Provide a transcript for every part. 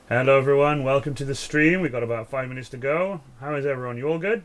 Hello everyone, welcome to the stream. We've got about 5 minutes to go. How is everyone? You all good?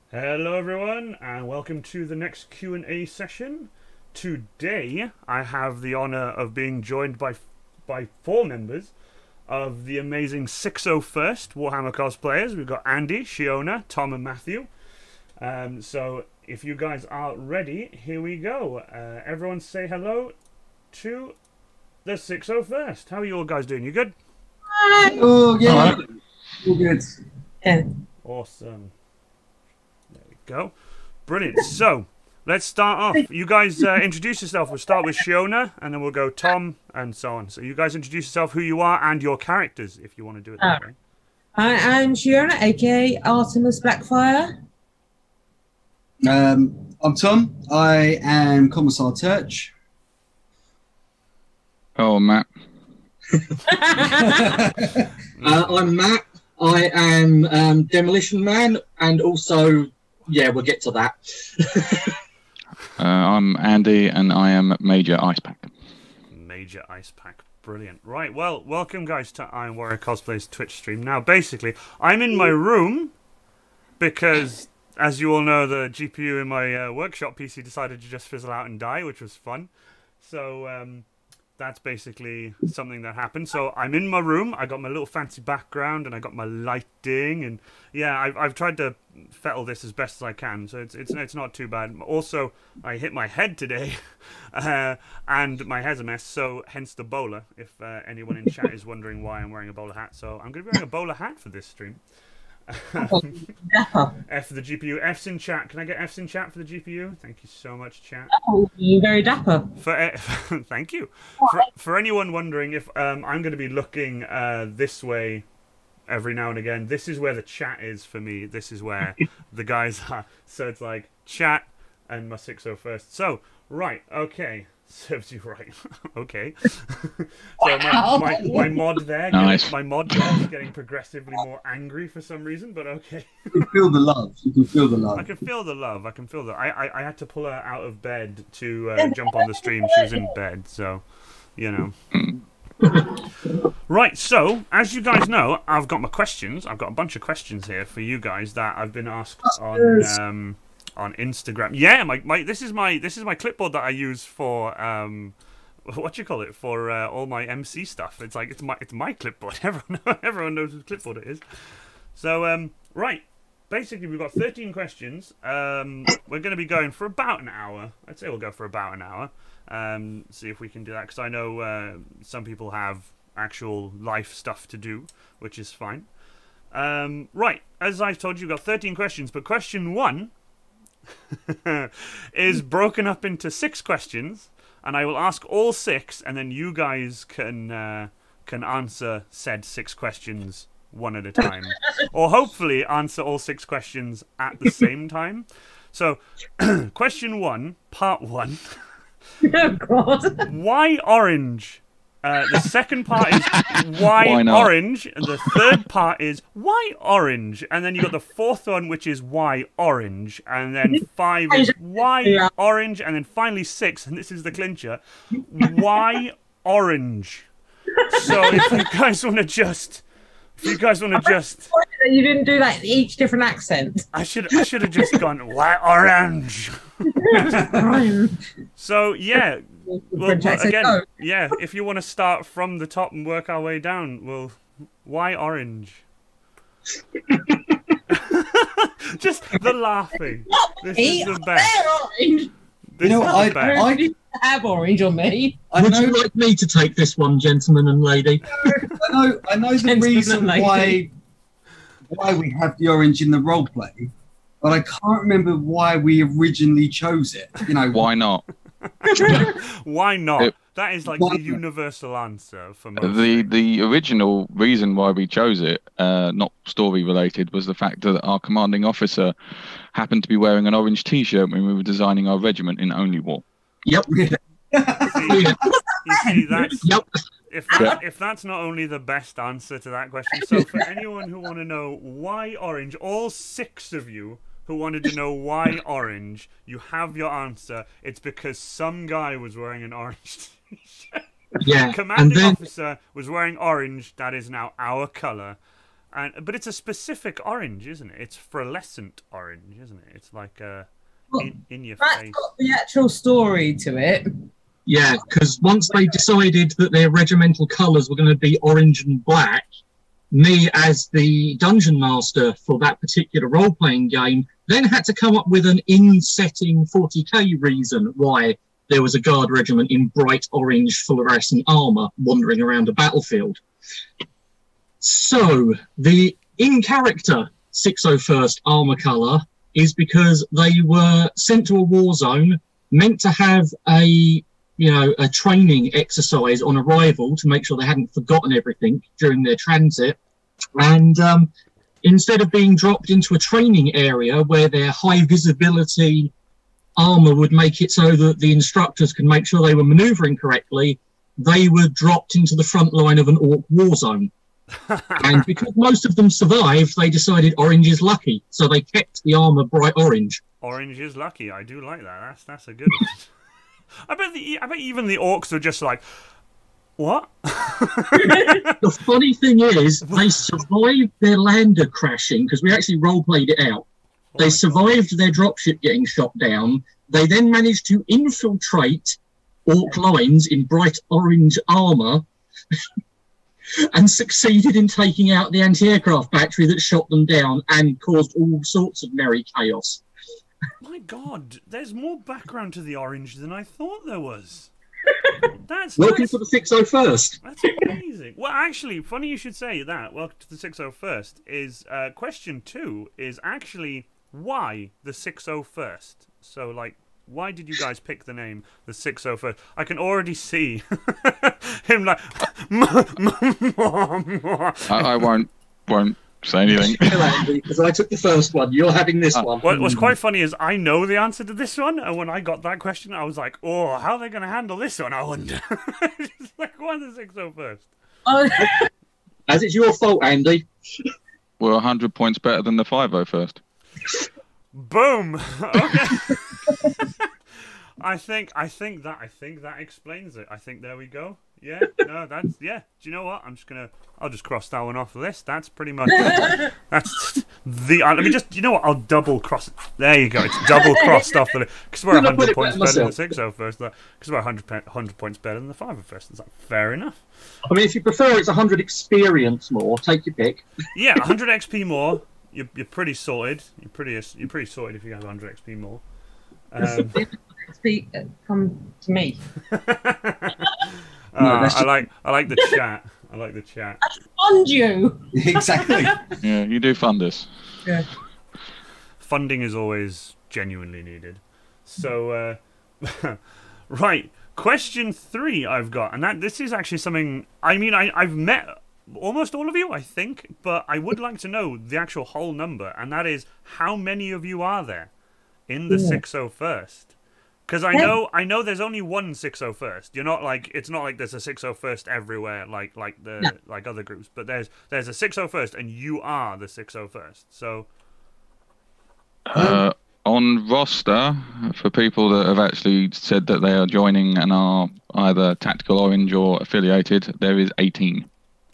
Hello everyone, and welcome to the next Q&A session. Today, I have the honor of being joined by 4 members of the amazing 601st Warhammer Cosplayers. We've got Andy, Shiona, Tom, and Matthew. So, if you guys are ready, here we go. Everyone say hello to the 601st. How are you all guys doing? You good? Oh, yeah. All good. Yeah. Awesome. There we go. Brilliant. So, let's start off. You guys introduce yourself. We'll start with Shiona, and then we'll go Tom, and so on. So you guys introduce yourself, who you are, and your characters, if you want to do it that way. I'm Shiona, aka Artemis Blackfire. I'm Tom. I am Commissar Turch. Oh, Matt. I'm Matt. I am Demolition Man, and also, yeah, we'll get to that. I'm Andy, and I am Major Ice Pack. Major Ice Pack. Brilliant. Right, well, welcome guys to Iron Warrior Cosplay's Twitch stream. Now, basically, I'm in my room because as you all know, the GPU in my workshop PC decided to just fizzle out and die, which was fun. So that's basically something that happened. So I'm in my room. I got my little fancy background, and I got my lighting, and yeah, I've tried to fettle this as best as I can. So it's not too bad. Also, I hit my head today, and my hair's a mess. So hence the bowler. If anyone in chat is wondering why I'm wearing a bowler hat, so I'm going to be wearing a bowler hat for this stream. F for the GPU. F's in chat. Can I get F's in chat for the GPU? Thank you so much, chat. Oh, you're very dapper. Thank you. For anyone wondering, if I'm going to be looking this way every now and again, this is where the chat is for me. This is where the guys are. So it's like chat and my 601st. So, right, okay. Serves you right. Okay. So my mod there, nice. my mod there is getting progressively more angry for some reason, but okay. You can feel the love. You can feel the love. I can feel the love. I can feel the. I had to pull her out of bed to jump on the stream. She was in bed, so you know. Right. So as you guys know, I've got my questions. I've got a bunch of questions here for you guys that I've been asked on Instagram. Yeah, this is my clipboard that I use for what do you call it, for all my MC stuff. It's like it's my clipboard. Everyone knows whose clipboard it is. So right, basically we've got 13 questions. We're going to be going for about an hour. I'd say we'll go for about an hour. See if we can do that, because I know some people have actual life stuff to do, which is fine. Right, as I've told you, we've got 13 questions, but question 1 is broken up into 6 questions, and I will ask all 6, and then you guys can answer said 6 questions one at a time, or hopefully answer all 6 questions at the same time. So, question 1, part 1. Oh God! Why orange? The second part is why orange, and the third part is why orange, and then you got the fourth one, which is why orange, and then 5 is why orange, and then finally 6, and this is the clincher, why orange. So if you guys want to just, you didn't do that in each different accent. I should have just gone why orange. So yeah. Well, again, yeah, if you want to start from the top and work our way down, well, why orange? Just the laughing. This is the best. Orange. This is the best. I didn't have orange on me. Would you like me to take this one, gentleman and lady? I know the reason why we have the orange in the roleplay, but I can't remember why we originally chose it. You know, why not? Why not? That is like the universal answer for most. The original reason why we chose it, not story related, was the fact that our commanding officer happened to be wearing an orange T-shirt when we were designing our regiment in Only War. Yep. You see, that's, Yep. if that's not only the best answer to that question. So for anyone who want to know why orange, all 6 of you who wanted to know why orange, you have your answer. It's because some guy was wearing an orange T-shirt. Yeah. Commanding officer was wearing orange. That is now our colour. But it's a specific orange, isn't it? It's fluorescent orange, isn't it? It's like in your That's face. got the actual story to it. Yeah, because once they decided that their regimental colours were going to be orange and black, me as the dungeon master for that particular role-playing game then had to come up with an in-setting 40k reason why there was a guard regiment in bright orange fluorescent armour wandering around a battlefield. So the in-character 601st armour colour is because they were sent to a war zone, meant to have a training exercise on arrival to make sure they hadn't forgotten everything during their transit. And instead of being dropped into a training area where their high visibility armor would make it so that the instructors could make sure they were maneuvering correctly, they were dropped into the front line of an orc war zone. And because most of them survived, they decided orange is lucky. So they kept the armor bright orange. Orange is lucky. I do like that. That's a good one. I bet even the orcs are just like, what? The funny thing is, they survived their lander crashing because we actually role-played it out. They survived their dropship getting shot down. They then managed to infiltrate Orc lines in bright orange armour and succeeded in taking out the anti-aircraft battery that shot them down and caused all sorts of merry chaos. My God, there's more background to the Orange than I thought there was. Welcome to the 601st. That's amazing. Well, actually, funny you should say that. Welcome to the 601st. Is question 2 is actually why the 601st? So, like, why did you guys pick the name the 601st? I can already see him like. I won't say anything. Because I took the first one. You're having this one. What's quite funny is I know the answer to this one, and when I got that question, I was like, "Oh, how are they going to handle this one? I wonder." It's like, why the 601st? As it's your fault, Andy. We're 100 points better than the 501st. Boom. Okay. I think that explains it. I think there we go. Yeah. No, that's yeah. Do you know what? I'll just cross that one off the list. That's pretty much that's the. Let me just. You know what? I'll double cross it. There you go. It's double crossed off the list because we're 100 points better than the 601st. Because we're 100 points better than the 501st. Is that fair enough? I mean, if you prefer, it's 100 experience more. Take your pick. Yeah, 100 XP more. You're pretty sorted. You're pretty sorted if you have 100 XP more. XP come to me. I like the chat. I like the chat. I fund you. Exactly. Yeah, you do fund us. Yeah. Funding is always genuinely needed. So, right. Question 3 I've got, and this is actually something. I mean, I've met almost all of you, I think, but I would like to know the actual whole number, and that is how many of you are there in the 601st? Because I know there's only one 601st. You're not like it's not like there's a 601st everywhere like other groups, but there's a 601st and you are the 601st. So on roster, for people that have actually said that they are joining and are either Tactical Orange or affiliated, there is 18.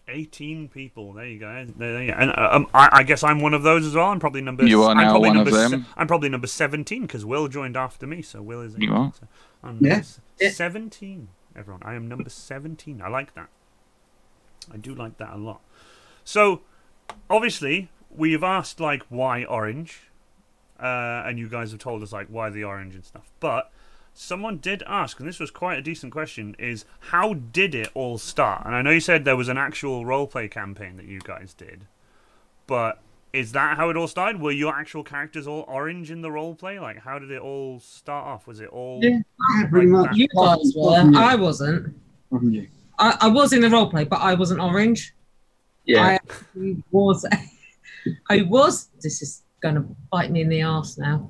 18 people. There you go. There you go. And I guess I'm one of those as well. I'm probably number. You are now one of them. I'm probably number 17 because Will joined after me. So Will is. You are. So I'm 17. Everyone, I am number 17. I like that. I do like that a lot. So, obviously, we've asked like why orange, and you guys have told us like why the orange and stuff. But someone did ask, and this was quite a decent question, is how did it all start? And I know you said there was an actual roleplay campaign that you guys did, but is that how it all started? Were your actual characters all orange in the roleplay? Like, how did it all start off? Was it all... Yeah, pretty much. You guys were. I wasn't. You? I was in the roleplay, but I wasn't orange. Yeah. I was... This is going to bite me in the arse now.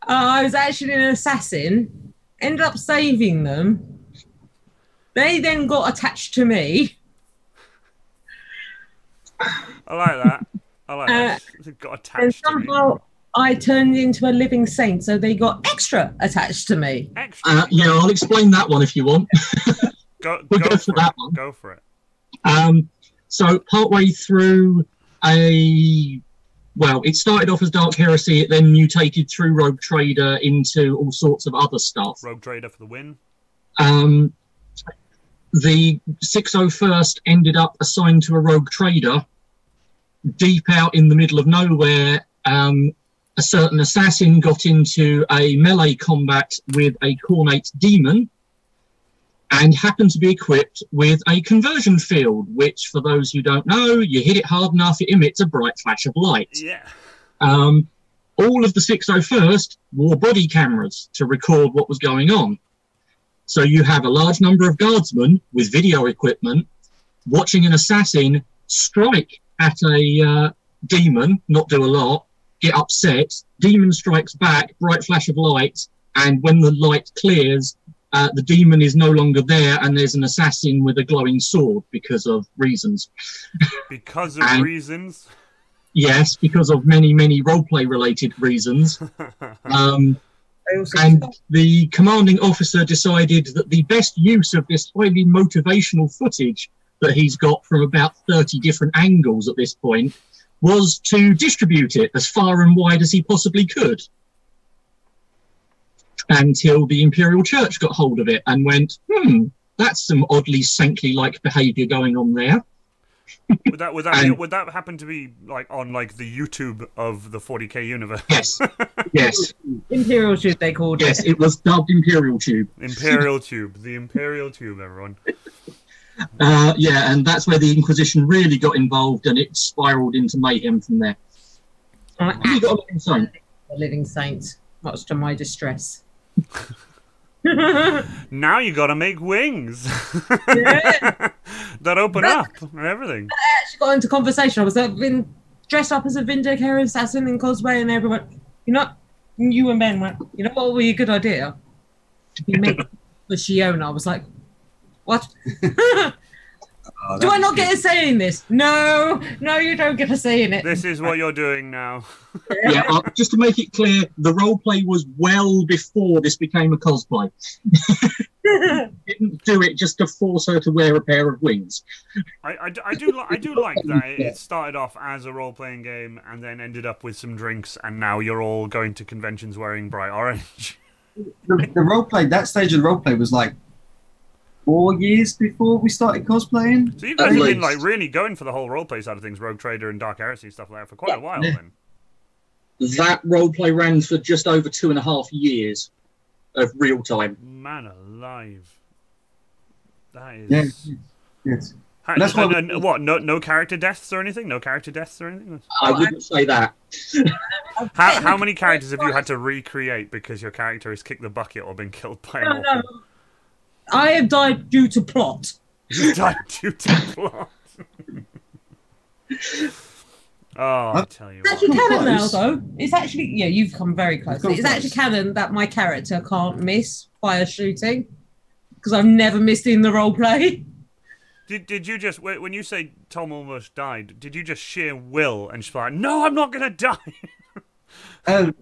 I was actually an assassin, ended up saving them. They then got attached to me. I like that. I like that. They got attached and to me. somehow I turned into a living saint, so they got extra attached to me. Extra? Yeah, I'll explain that one if you want. Go for for that it. one. Go for it. So partway through it started off as Dark Heresy, it then mutated through Rogue Trader into all sorts of other stuff. Rogue Trader for the win. The 601st ended up assigned to a Rogue Trader. Deep out in the middle of nowhere, a certain assassin got into a melee combat with a Cornate demon and happened to be equipped with a conversion field, which, for those who don't know, you hit it hard enough, it emits a bright flash of light. Yeah. All of the 601st wore body cameras to record what was going on. So you have a large number of guardsmen with video equipment watching an assassin strike at a demon, not do a lot, get upset, demon strikes back, bright flash of light, and when the light clears, the demon is no longer there, and there's an assassin with a glowing sword because of reasons. Because of reasons? Yes, because of many, many roleplay-related reasons. And the commanding officer decided that the best use of this highly motivational footage that he's got from about 30 different angles at this point was to distribute it as far and wide as he possibly could. Until the Imperial Church got hold of it and went, that's some oddly saintly-like behaviour going on there. Would that happen to be like on like the YouTube of the 40k universe? Yes, yes. Imperial Tube, they called it. Yes, it was dubbed Imperial Tube. Imperial Tube, the Imperial Tube, everyone. Yeah, and that's where the Inquisition really got involved, and it spiralled into mayhem from there. You got a living saint. A living saint, much to my distress. Now you got to make wings. Yeah. That open up and everything. I actually got into conversation. I was been dressed up as a Vindicator assassin in cosplay, and everyone, you and Ben went, what would be a good idea? You make the Shiona. I was like, what? Do I not get a say in this? No, you don't get a say in it. This is what you're doing now. Yeah, just to make it clear, the roleplay was well before this became a cosplay. Didn't do it just to force her to wear a pair of wings. I do like that it started off as a role-playing game and then ended up with some drinks, and now you're all going to conventions wearing bright orange. The roleplay, that stage of the roleplay was like 4 years before we started cosplaying. So you guys have been like really going for the whole roleplay side of things, Rogue Trader and Dark Heresy stuff like that for quite a while then. That roleplay ran for just over 2.5 years of real time. Man alive. That is... Yes. That's what, no character deaths or anything? No character deaths or anything? I wouldn't say that. How many characters have you had to recreate because your character has kicked the bucket or been killed by an orc? I have died due to plot. You died due to plot. Oh, I tell you it's what. actually canon now, though. It's actually, you've come very close. It's actually canon that my character can't miss fire shooting because I've never missed in the roleplay. Did you just, when you say Tom almost died, did you just sheer will and just like, no, I'm not going to die?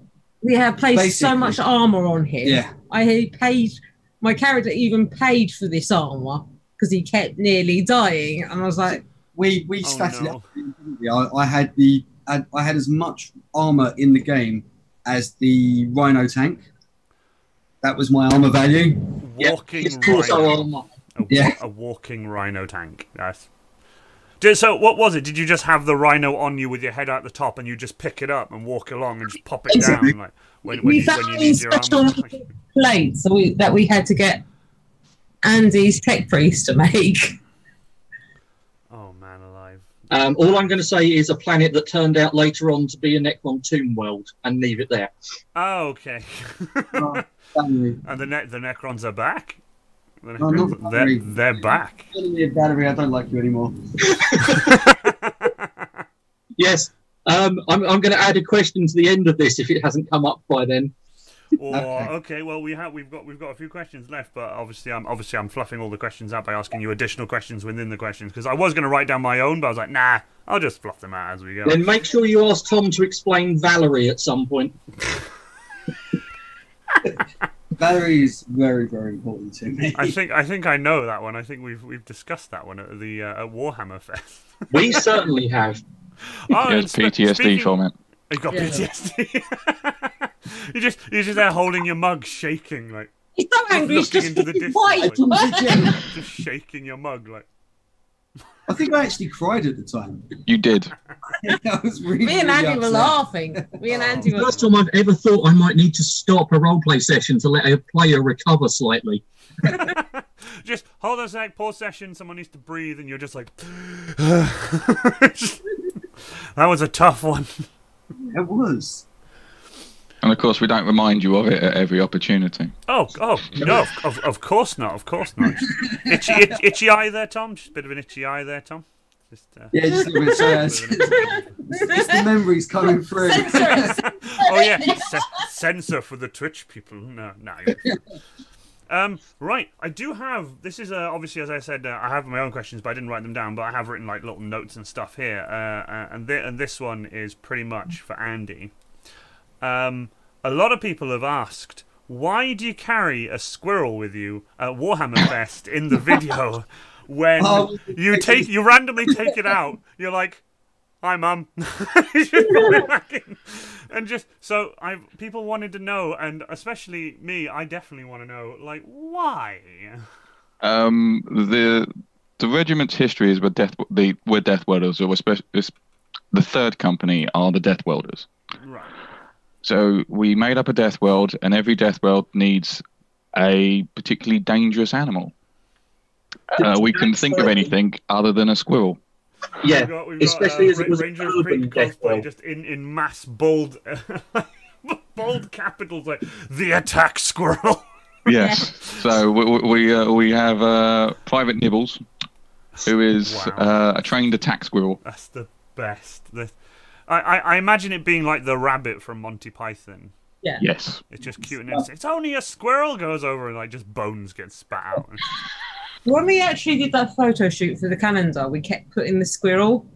We have placed so much armour on him. Yeah. My character even paid for this armour because he kept nearly dying. And I was like... We statted it up. I had as much armour in the game as the Rhino tank. That was my armour value. Walking Rhino. A walking Rhino tank. Yes. So what was it? Did you just have the Rhino on you with your head out the top and you just pick it up and walk along and just pop it down like when you need your armour? Plates that we had to get Andy's tech priest to make. Oh man alive. All I'm going to say is a planet that turned out later on to be a Necron tomb world, and leave it there. Oh, okay. And the Necrons are back? They're back. Battery, I don't like you anymore. Yes. I'm going to add a question to the end of this if it hasn't come up by then. Okay. Well, we've got a few questions left, but obviously I'm fluffing all the questions out by asking you additional questions within the questions because I was going to write down my own, but I was like, nah, I'll just fluff them out as we go. Then make sure you ask Tom to explain Valerie at some point. Valerie is very, very important to me. I think I know that one. I think we've discussed that one at the at Warhammer Fest. We certainly have. Oh, it's PTSD from it. You've got PTSD. You're just there holding your mug, shaking like. He's so angry. He's just into the distance, white. Like, just shaking your mug like. I think I actually cried at the time. You did. I was really, Me and Andy were laughing. First time I've ever thought I might need to stop a roleplay session to let a player recover slightly. Just hold on a sec, pause session, someone needs to breathe, and you're just like... That was a tough one. It was. And of course, we don't remind you of it at every opportunity. Oh no! Of course not. Of course not. Itchy eye there, Tom. Just a bit of an itchy eye there, Tom. Just, yeah, just a bit. It's the memories coming through. Oh yeah, censor for the Twitch people. No. Right, I do have. This is obviously, as I said, I have my own questions, but I didn't write them down. But I have written like little notes and stuff here. And this one is pretty much for Andy. A lot of people have asked, why do you carry a squirrel with you at Warhammer Fest in the video when you randomly take it out? You're like, hi, Mum. He's just falling back in. And just so people wanted to know, and especially me, I definitely want to know, like, why? The regiment's history is we're Death Welders, or the third company are the Death Welders. Right. So we made up a Death Weld, and every Death Weld needs a particularly dangerous animal. We couldn't think of anything other than a squirrel. Yeah, we've got especially as it was Ranger of urban Creek Death cosplay, Weld. just in mass bold capitals like the attack squirrel. Yes. So we have Private Nibbles, who is Wow. a trained attack squirrel. That's the best. I imagine it being like the rabbit from Monty Python. Yeah. Yes. It's just cute, and it's only a squirrel, goes over and like just bones get spat out. When we actually did that photo shoot for the calendar, we kept putting the squirrel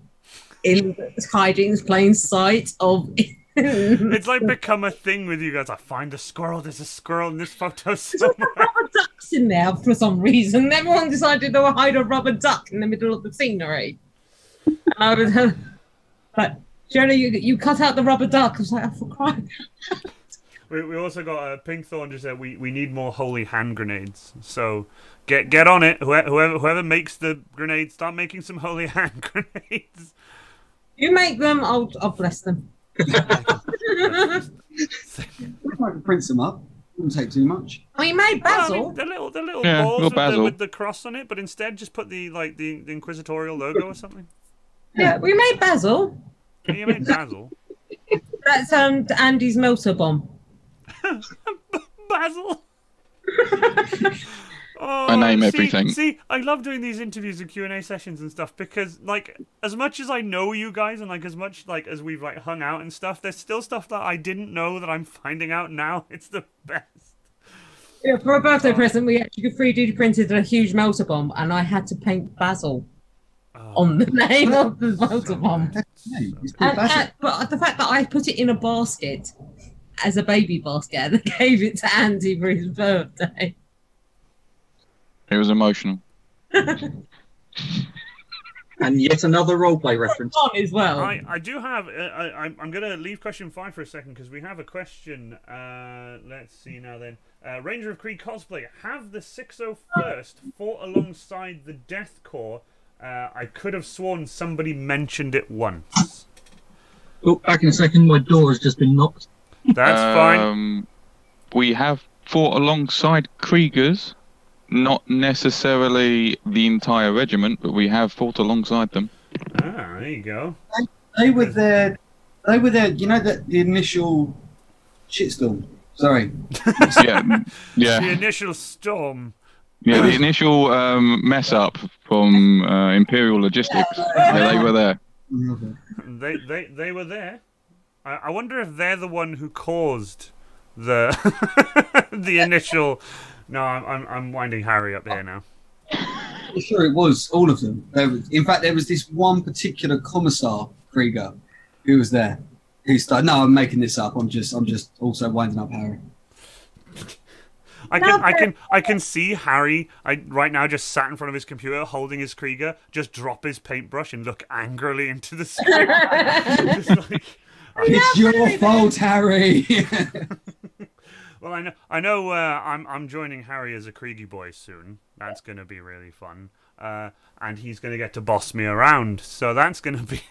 in hiding plain sight of. It's like become a thing with you guys. I find a squirrel. There's a squirrel in this photo There's somewhere. rubber ducks in there for some reason. Everyone decided to hide a rubber duck in the middle of the scenery. And I was like, Jonah, you cut out the rubber duck. I was like, oh, for crying. We also got Pinkthorn just said we need more holy hand grenades. So get on it. Whoever makes the grenades, start making some holy hand grenades. You make them, I'll bless them. I can print some up. Wouldn't take too much. We made basil. The little Yeah, balls little basil. with the cross on it, but instead just put the inquisitorial logo or something. Yeah, we made basil. Yeah, you made basil. That's Andy's melter bomb. Basil. Oh, I name everything. See, I love doing these interviews and Q&A sessions and stuff because, like, as much as I know you guys and, like, as much, like, as we've, like, hung out and stuff, there's still stuff that I didn't know that I'm finding out now. It's the best. Yeah, for a birthday present, we actually 3D printed a huge melter bomb, and I had to paint basil on the name of the melter bomb. Hey, it's called basil. But the fact that I put it in a basket as a baby basket and gave it to Andy for his birthday. It was emotional. And yet another roleplay reference. On as well. I do have. I'm going to leave question 5 for a second because we have a question. Let's see now then. Ranger of Creed Cosplay. Have the 601st fought alongside the Death Corps? I could have sworn somebody mentioned it once. Oh, back in a second, my door has just been knocked. That's fine. We have fought alongside Kriegers. Not necessarily the entire regiment, but we have fought alongside them. Ah, there you go. They were there. They were there. You know that the initial shitstorm. Sorry. Yeah, yeah. The initial storm. Yeah, the initial mess up from Imperial Logistics. Yeah, they were there. They were there. I wonder if they're the one who caused the the initial. No, I'm winding Harry up here now. I'm sure it was all of them. In fact, there was this one particular commissar Krieger who was there. Who started. No, I'm making this up. I'm just also winding up Harry. I can see Harry right now just sat in front of his computer holding his Krieger, just drop his paintbrush and look angrily into the screen. Just like, It's your fault, Harry. well, I know. I'm joining Harry as a Kriegi boy soon. That's going to be really fun. And he's going to get to boss me around. So that's going to be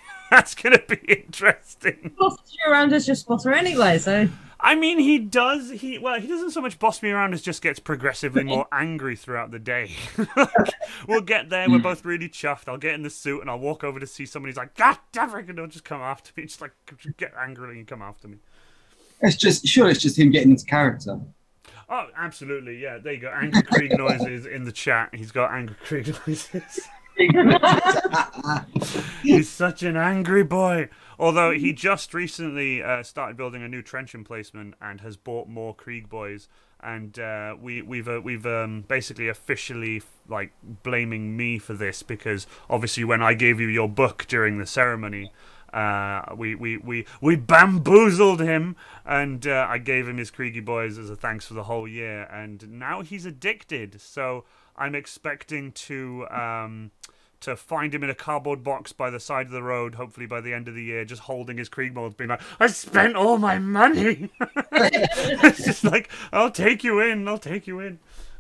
interesting. Boss you around as your spotter anyway, so. I mean, he does. He doesn't so much boss me around as just gets progressively more angry throughout the day. We'll get there. We're both really chuffed. I'll get in the suit and I'll walk over to see somebody. He's like, God damn it! And he'll just come after me. Just like get angrily and come after me. It's just him getting into character. Oh, absolutely. Yeah, there you go. Angry Krieg noises in the chat. He's got angry Krieg noises. He's such an angry boy. Although he just recently started building a new trench emplacement and has bought more Krieg boys, and we've basically officially like blaming me for this because obviously when I gave you your book during the ceremony, we bamboozled him, and I gave him his Kriegi boys as a thanks for the whole year, and now he's addicted. So I'm expecting to to find him in a cardboard box by the side of the road, hopefully by the end of the year, just holding his Krieg molds, being like, I spent all my money. It's just like, I'll take you in. I'll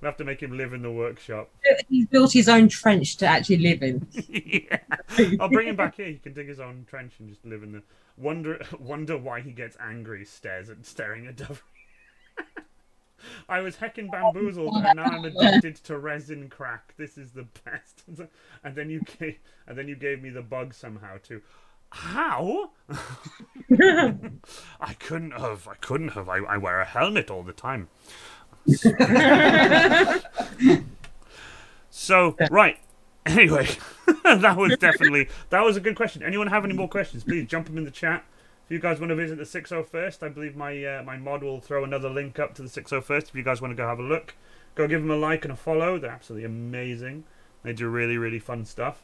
have to make him live in the workshop. He's built his own trench to actually live in. Yeah. I'll bring him back here. He can dig his own trench and just live in the... Wonder why he gets angry staring at Dove. I was heckin' bamboozled, and now I'm addicted to resin crack. This is the best. And then you gave me the bug somehow too. How? I couldn't have. I wear a helmet all the time. So right. Anyway, that was a good question. Anyone have any more questions? Please jump them in the chat. If you guys want to visit the 601st, I believe my mod will throw another link up to the 601st. If you guys want to go have a look, go give them a like and a follow. They're absolutely amazing. They do really, really fun stuff.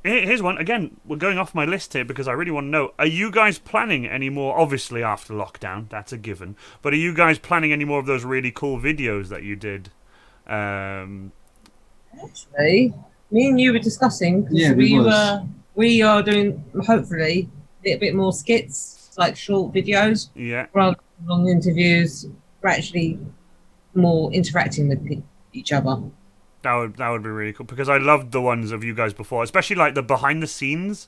Here's one. Again, we're going off my list here because I really want to know, are you guys planning any more, obviously after lockdown, that's a given, but are you guys planning any more of those really cool videos that you did? Actually, me and you were discussing, Yeah, we are doing, hopefully, a little bit more skits, like short videos, Yeah. rather than long interviews. We're actually more interacting with each other. That would be really cool because I loved the ones of you guys before, especially like the behind the scenes,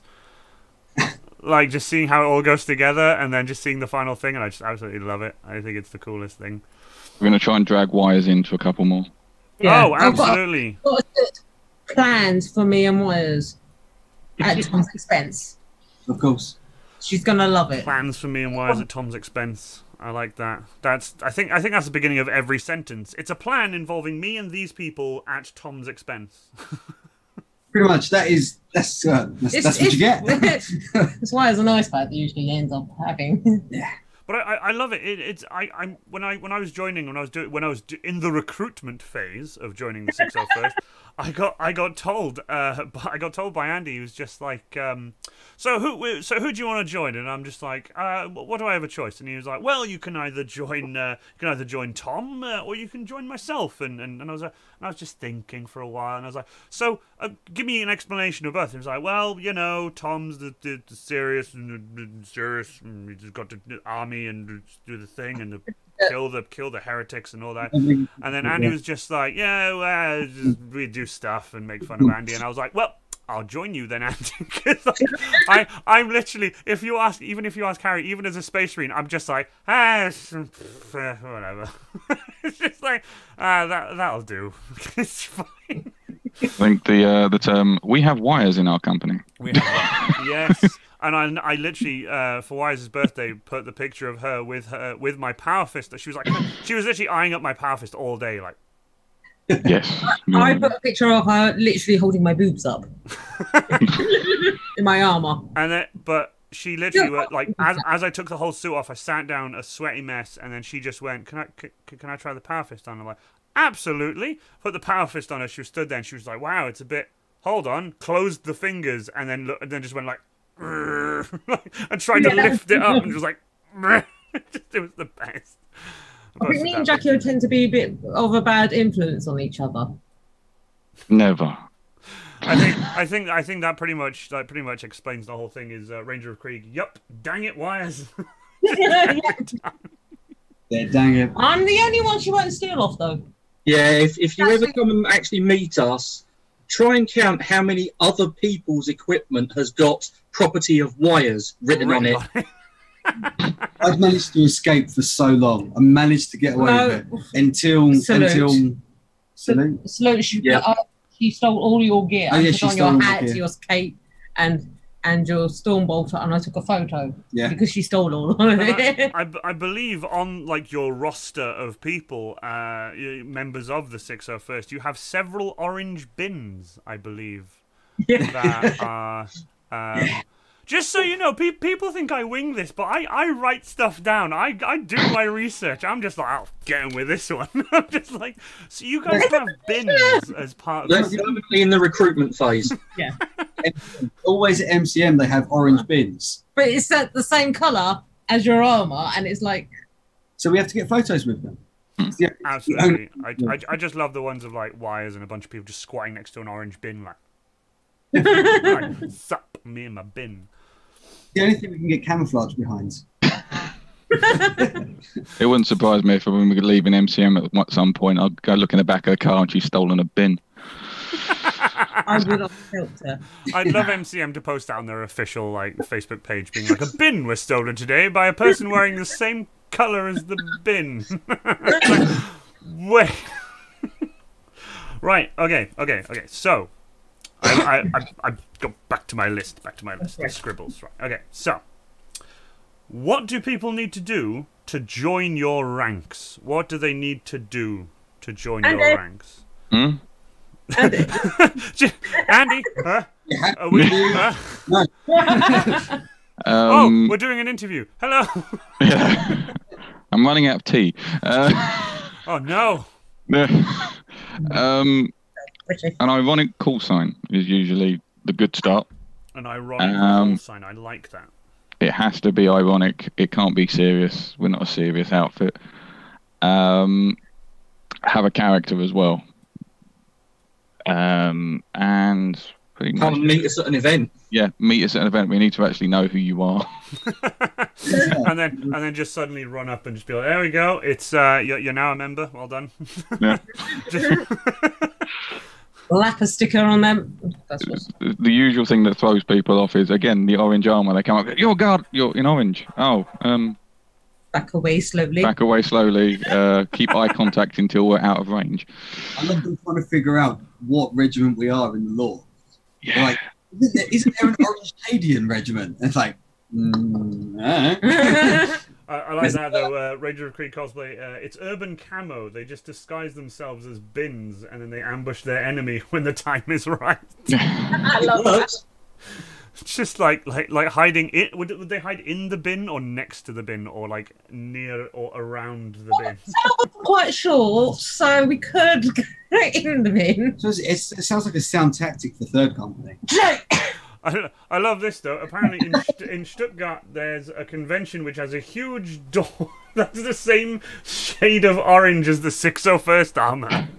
like just seeing how it all goes together and then just seeing the final thing, and I just absolutely love it. I think it's the coolest thing. We're going to try and drag wires into a couple more. Yeah. Oh, absolutely. I've got plans for me and Wires at Tom's expense. Of course. She's gonna love it. Plans for me and wires at Tom's expense. I like that. I think that's the beginning of every sentence. It's a plan involving me and these people at Tom's expense. Pretty much. That's what you get. That's why it's a nice part that usually ends up having. Yeah. But I love it. When I was in the recruitment phase of joining the 601st, I got told by Andy. He was just like, so who do you want to join? And I'm just like, what do I have a choice? And he was like, well, you can either join Tom or you can join myself. And I was just thinking for a while, and I was like, so give me an explanation of both. And he was like, well, Tom's the serious, and he's got the army and do the thing and kill the heretics and all that. And then Andy was just like, we do stuff and make fun of Andy. And I was like, well, I'll join you then, Andy. Because I'm literally, if you ask Harry, even as a space marine, I'm just like, whatever. It's just like, that'll do. It's fine. I think the term, we have wires in our company. Yes. And I literally, for Wise's birthday, put the picture of her with my power fist. She was literally eyeing up my power fist all day, like. Yes. I put a picture of her literally holding my boobs up in my armor. But she literally like, as I took the whole suit off, I sat down a sweaty mess, and then she just went, "Can I try the power fist on?" I'm like, absolutely. Put the power fist on her. She stood there, and she was like, "Wow, it's a bit." Hold on. Closed the fingers, and then just went like. And tried to lift it up and just like it was the best. I think me and Jackie tend to be a bit of a bad influence on each other. Never. I think that pretty much explains the whole thing. Is Ranger of Krieg? Yup. Dang it, Wires. Yeah, dang it. I'm the only one she won't steal off though. Yeah, if you ever come and actually meet us, try and count how many other people's equipment has got property of Wires written on it. I've managed to escape for so long. I managed to get away with it until Salute. She stole all your gear. Oh, yeah, and she put on stole your all my hat, gear. your cape, and your Stormbolter, and I took a photo. Yeah. Because she stole all of it. I believe on like your roster of people, members of the 601st, you have several orange bins. I believe that are. Just so you know, people think I wing this, but I write stuff down. I do my research. I'm just like, I'll get in with this one. I'm just like, so you guys have bins as part of They're this. definitely in the recruitment phase. Yeah. Always at MCM they have orange bins. But it's the same colour as your armour, and it's like... So we have to get photos with them. Absolutely. I just love the ones of like Wires and a bunch of people just squatting next to an orange bin like. Right, sup, me and my bin. The only thing we can get camouflage behind. It wouldn't surprise me if when we could leave an MCM at some point, I'd go look in the back of the car and she's stolen a bin. I would have helped her. I'd love MCM to post that on their official like Facebook page, being like, a bin was stolen today by a person wearing the same colour as the bin. Like, wait. Right. Okay. So, I go back to my list. The scribbles. Right. Okay. So, what do people need to do to join your ranks? What do they need to do to join your ranks? Hmm? Andy. Andy, huh? Yeah. Are we, huh? No. We're doing an interview. Hello. Yeah. I'm running out of tea. Oh no. An ironic call sign is usually the good start. An ironic call sign. I like that. It has to be ironic. It can't be serious. We're not a serious outfit. Have a character as well. And pretty much, Come meet us at an event. yeah, meet us at an event. We need to actually know who you are. and then just suddenly run up and just be like, there we go. It's you're now a member. Well done. Yeah. Slap a sticker on them. That's what. The usual thing that throws people off is again the orange armor. They come up, you're guard, you're in orange. Oh, Back away slowly. back away slowly. Keep eye contact until we're out of range. I love them trying to figure out what regiment we are in the lore. Yeah. Like, isn't there an Orange Canadian regiment? It's like, I like that though. Ranger of Creed cosplay. It's urban camo. They just disguise themselves as bins and then they ambush their enemy when the time is right. I love that. It's just like hiding it. Would they hide in the bin or next to the bin or like near or around the bin? I wasn't quite sure, so we could go in the bin. So it sounds like a sound tactic for Third Company. I love this though. Apparently in Stuttgart there's a convention which has a huge door that's the same shade of orange as the 601st armor.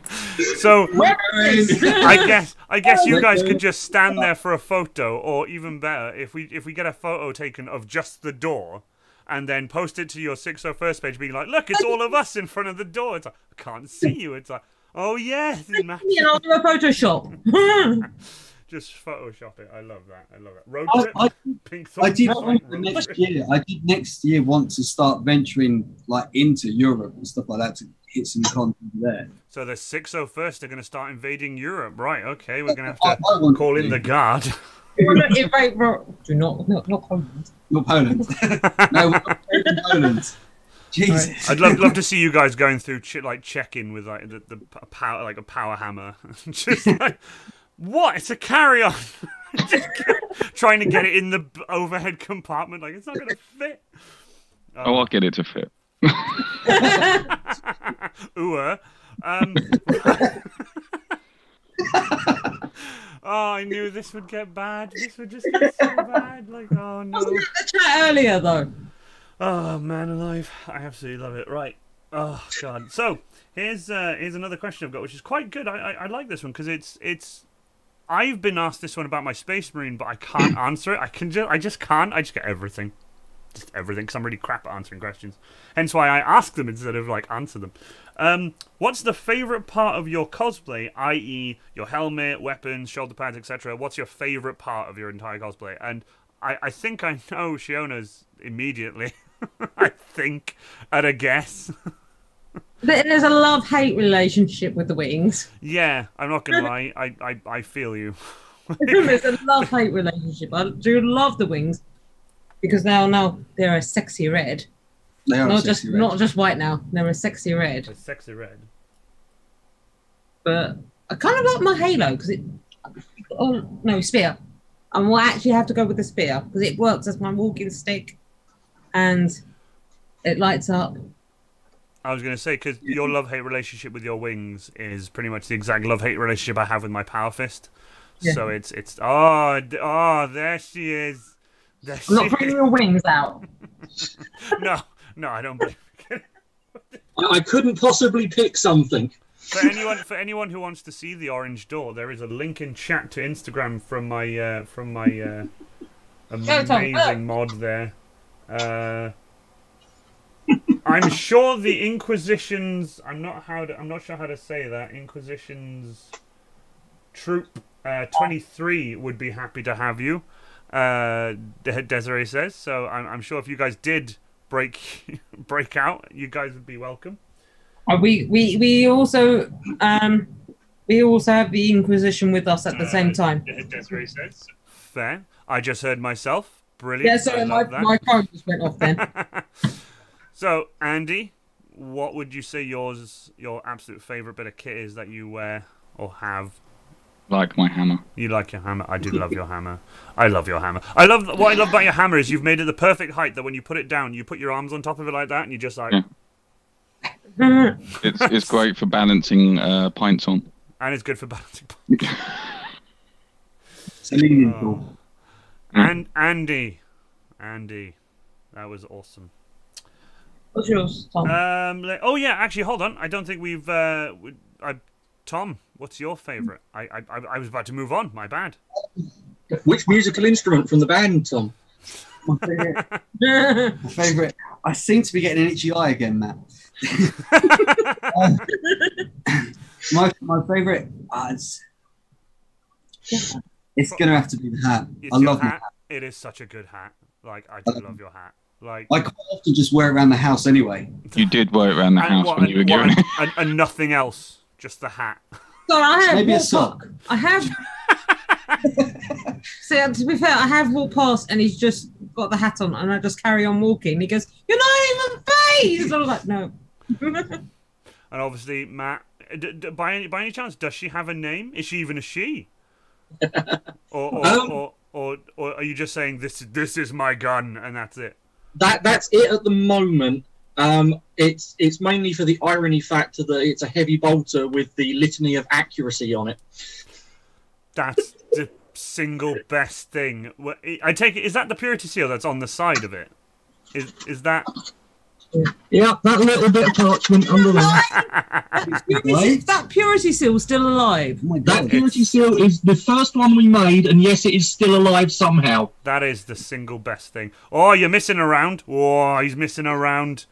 So I guess you guys could just stand there for a photo, or even better, if we get a photo taken of just the door and then post it to your 601st page being like, look, it's all of us in front of the door. It's like, I can't see you. It's like, oh yes, it matches. And I'll do a Photoshop. Just Photoshop it. I love that. Road I- trip. I- Pink I did thoughts, want road next trip. year. I did next year want to start venturing like into Europe and stuff like that to hit some content there. So the 601st are going to start invading Europe, right? Okay, we're going to I have to want call to in the guard. Do not comment. Not Poland. No, we're not in Poland. Jesus. I'd love to see you guys going through check-in with like the power, like a power hammer, just like, what? It's a carry-on. Just trying to get it in the overhead compartment, like it's not going to fit. Oh, I'll get it to fit. Oh, I knew this would get bad. This would just get so bad. Like, oh no. Wasn't it the chat earlier though? Oh man alive, I absolutely love it. Right. Oh god. So here's another question I've got, which is quite good. I like this one because it's. I've been asked this one about my Space Marine, but I can't answer it. I just can't. I just get everything. Just everything, because I'm really crap at answering questions. Hence why I ask them instead of like answer them. What's the favourite part of your cosplay, i.e. your helmet, weapons, shoulder pads, etc.? What's your favourite part of your entire cosplay? And I think I know Shiona's immediately. I think, at a guess. There's a love-hate relationship with the wings. Yeah, I'm not going to lie. I feel you. There's a love-hate relationship. I do love the wings because now they're a sexy red. They are Not sexy red. not just white now. They're a sexy red. It's sexy red. But I kind of like my halo because it. Oh no, spear. I will actually have to go with the spear because it works as my walking stick, and it lights up. I was going to say, because your love-hate relationship with your wings is pretty much the exact love-hate relationship I have with my power fist. Yeah. So it's there she is. There I'm not she bringing is. your wings out. No, I don't believe it. I couldn't possibly pick something. For anyone who wants to see the orange door, there is a link in chat to Instagram from my amazing mod there. I'm sure the Inquisition's. I'm not sure how to say that. Inquisition's troop 23 would be happy to have you. Desiree says so. I'm sure if you guys did break out, you guys would be welcome. We also have the Inquisition with us at the same time. Desiree says fair. I just heard myself. Brilliant. Yeah, sorry, my phone just went off then. So, Andy, what would you say your absolute favourite bit of kit is that you wear or have? Like my hammer. You like your hammer? I do love your hammer. I love your hammer. What I love about your hammer is you've made it the perfect height that when you put it down, you put your arms on top of it like that, and you just like. Yeah. It's great for balancing pints on. And it's good for balancing pints. It's a leaning tool. And Andy, that was awesome. What's yours, Tom? Oh yeah, actually, hold on. I don't think we've. Tom, what's your favourite? I was about to move on. My bad. Which musical instrument from the band, Tom? My favourite. I seem to be getting an itchy eye again, Matt. My favourite. It's gonna have to be the hat. I love the hat. It is such a good hat. Like I do love your hat. Like I quite often just wear it around the house anyway. You did wear it around the house when you were given it. And nothing else, just the hat. So I have maybe a sock. I have. See, to be fair, I have walked past and he's just got the hat on, and I just carry on walking. He goes, "You're not even phased." I'm like, "No." And obviously, Matt, by any chance, does she have a name? Is she even a she? Or are you just saying this is my gun and that's it? That's it at the moment. It's mainly for the irony factor that it's a heavy bolter with the litany of accuracy on it. That's the single best thing. I take it, is that the purity seal that's on the side of it? Is that? Yeah, that little bit of parchment under there. That purity seal still alive. Oh my That God. purity seal is the first one we made, and yes, it is still alive somehow. That is the single best thing. Oh, you're missing around. Oh, he's missing around.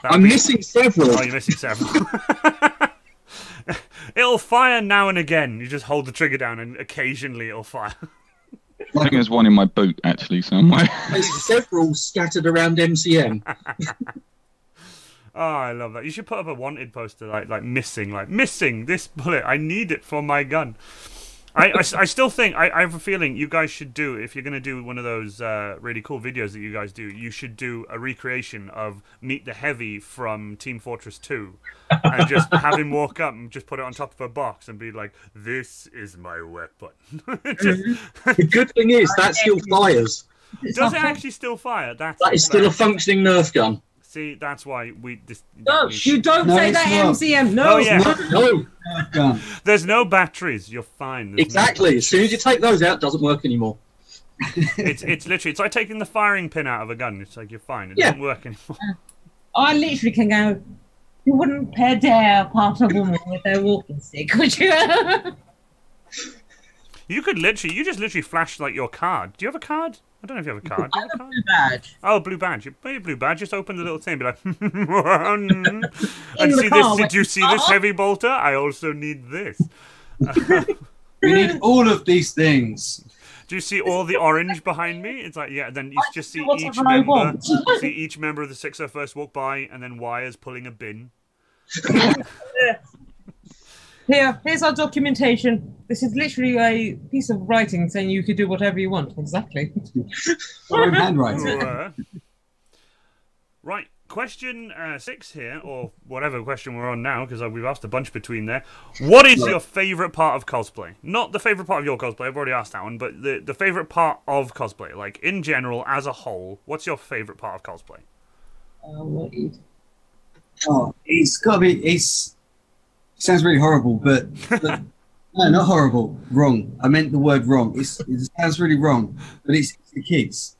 I'm missing several. Oh, you're missing several. It'll fire now and again. You just hold the trigger down, and occasionally it'll fire. I think there's one in my boot actually somewhere. There's several scattered around MCM. Oh, I love that. You should put up a wanted poster like missing this bullet. I need it for my gun. I still think I have a feeling you guys should do, if you're going to do one of those really cool videos that you guys do, you should do a recreation of Meet the Heavy from Team Fortress 2 and just have him walk up and just put it on top of a box and be like, "This is my weapon." The good thing is that still fires. Does it actually still fire? That is still a functioning Nerf gun. See, that's why You don't say that, MCM. No, oh, yeah. No. There's no batteries. You're fine. There's Exactly. As soon as you take those out, it doesn't work anymore. It's literally, it's like taking the firing pin out of a gun. It's like you're fine. It doesn't work anymore. I literally can go. You wouldn't dare part a woman with their walking stick, would you? You could literally, you just literally flash like your card. Do you have a card? I don't know if you have a card. Do you have a card? Blue badge. Oh, blue badge. You buy a blue badge. Just open the little thing, and be like, and In the see car, this? Did you see this heavy bolter? I also need this. We need all of these things. Do you see all the orange behind me? It's like, yeah. Then you just see each Whatever I member, want. see each member of the 601st walk by, and then wires pulling a bin. Here's our documentation. This is literally a piece of writing saying you could do whatever you want. Exactly. Our own handwriting. Right, question 6 here, or whatever question we're on now, because we've asked a bunch between there. What is your favourite part of cosplay? Not the favourite part of your cosplay, I've already asked that one, but the favourite part of cosplay, like in general, as a whole, what's your favourite part of cosplay? Oh, it's got to be. It sounds really horrible, but no, not horrible. Wrong. I meant the word wrong. It sounds really wrong, but it's the kids.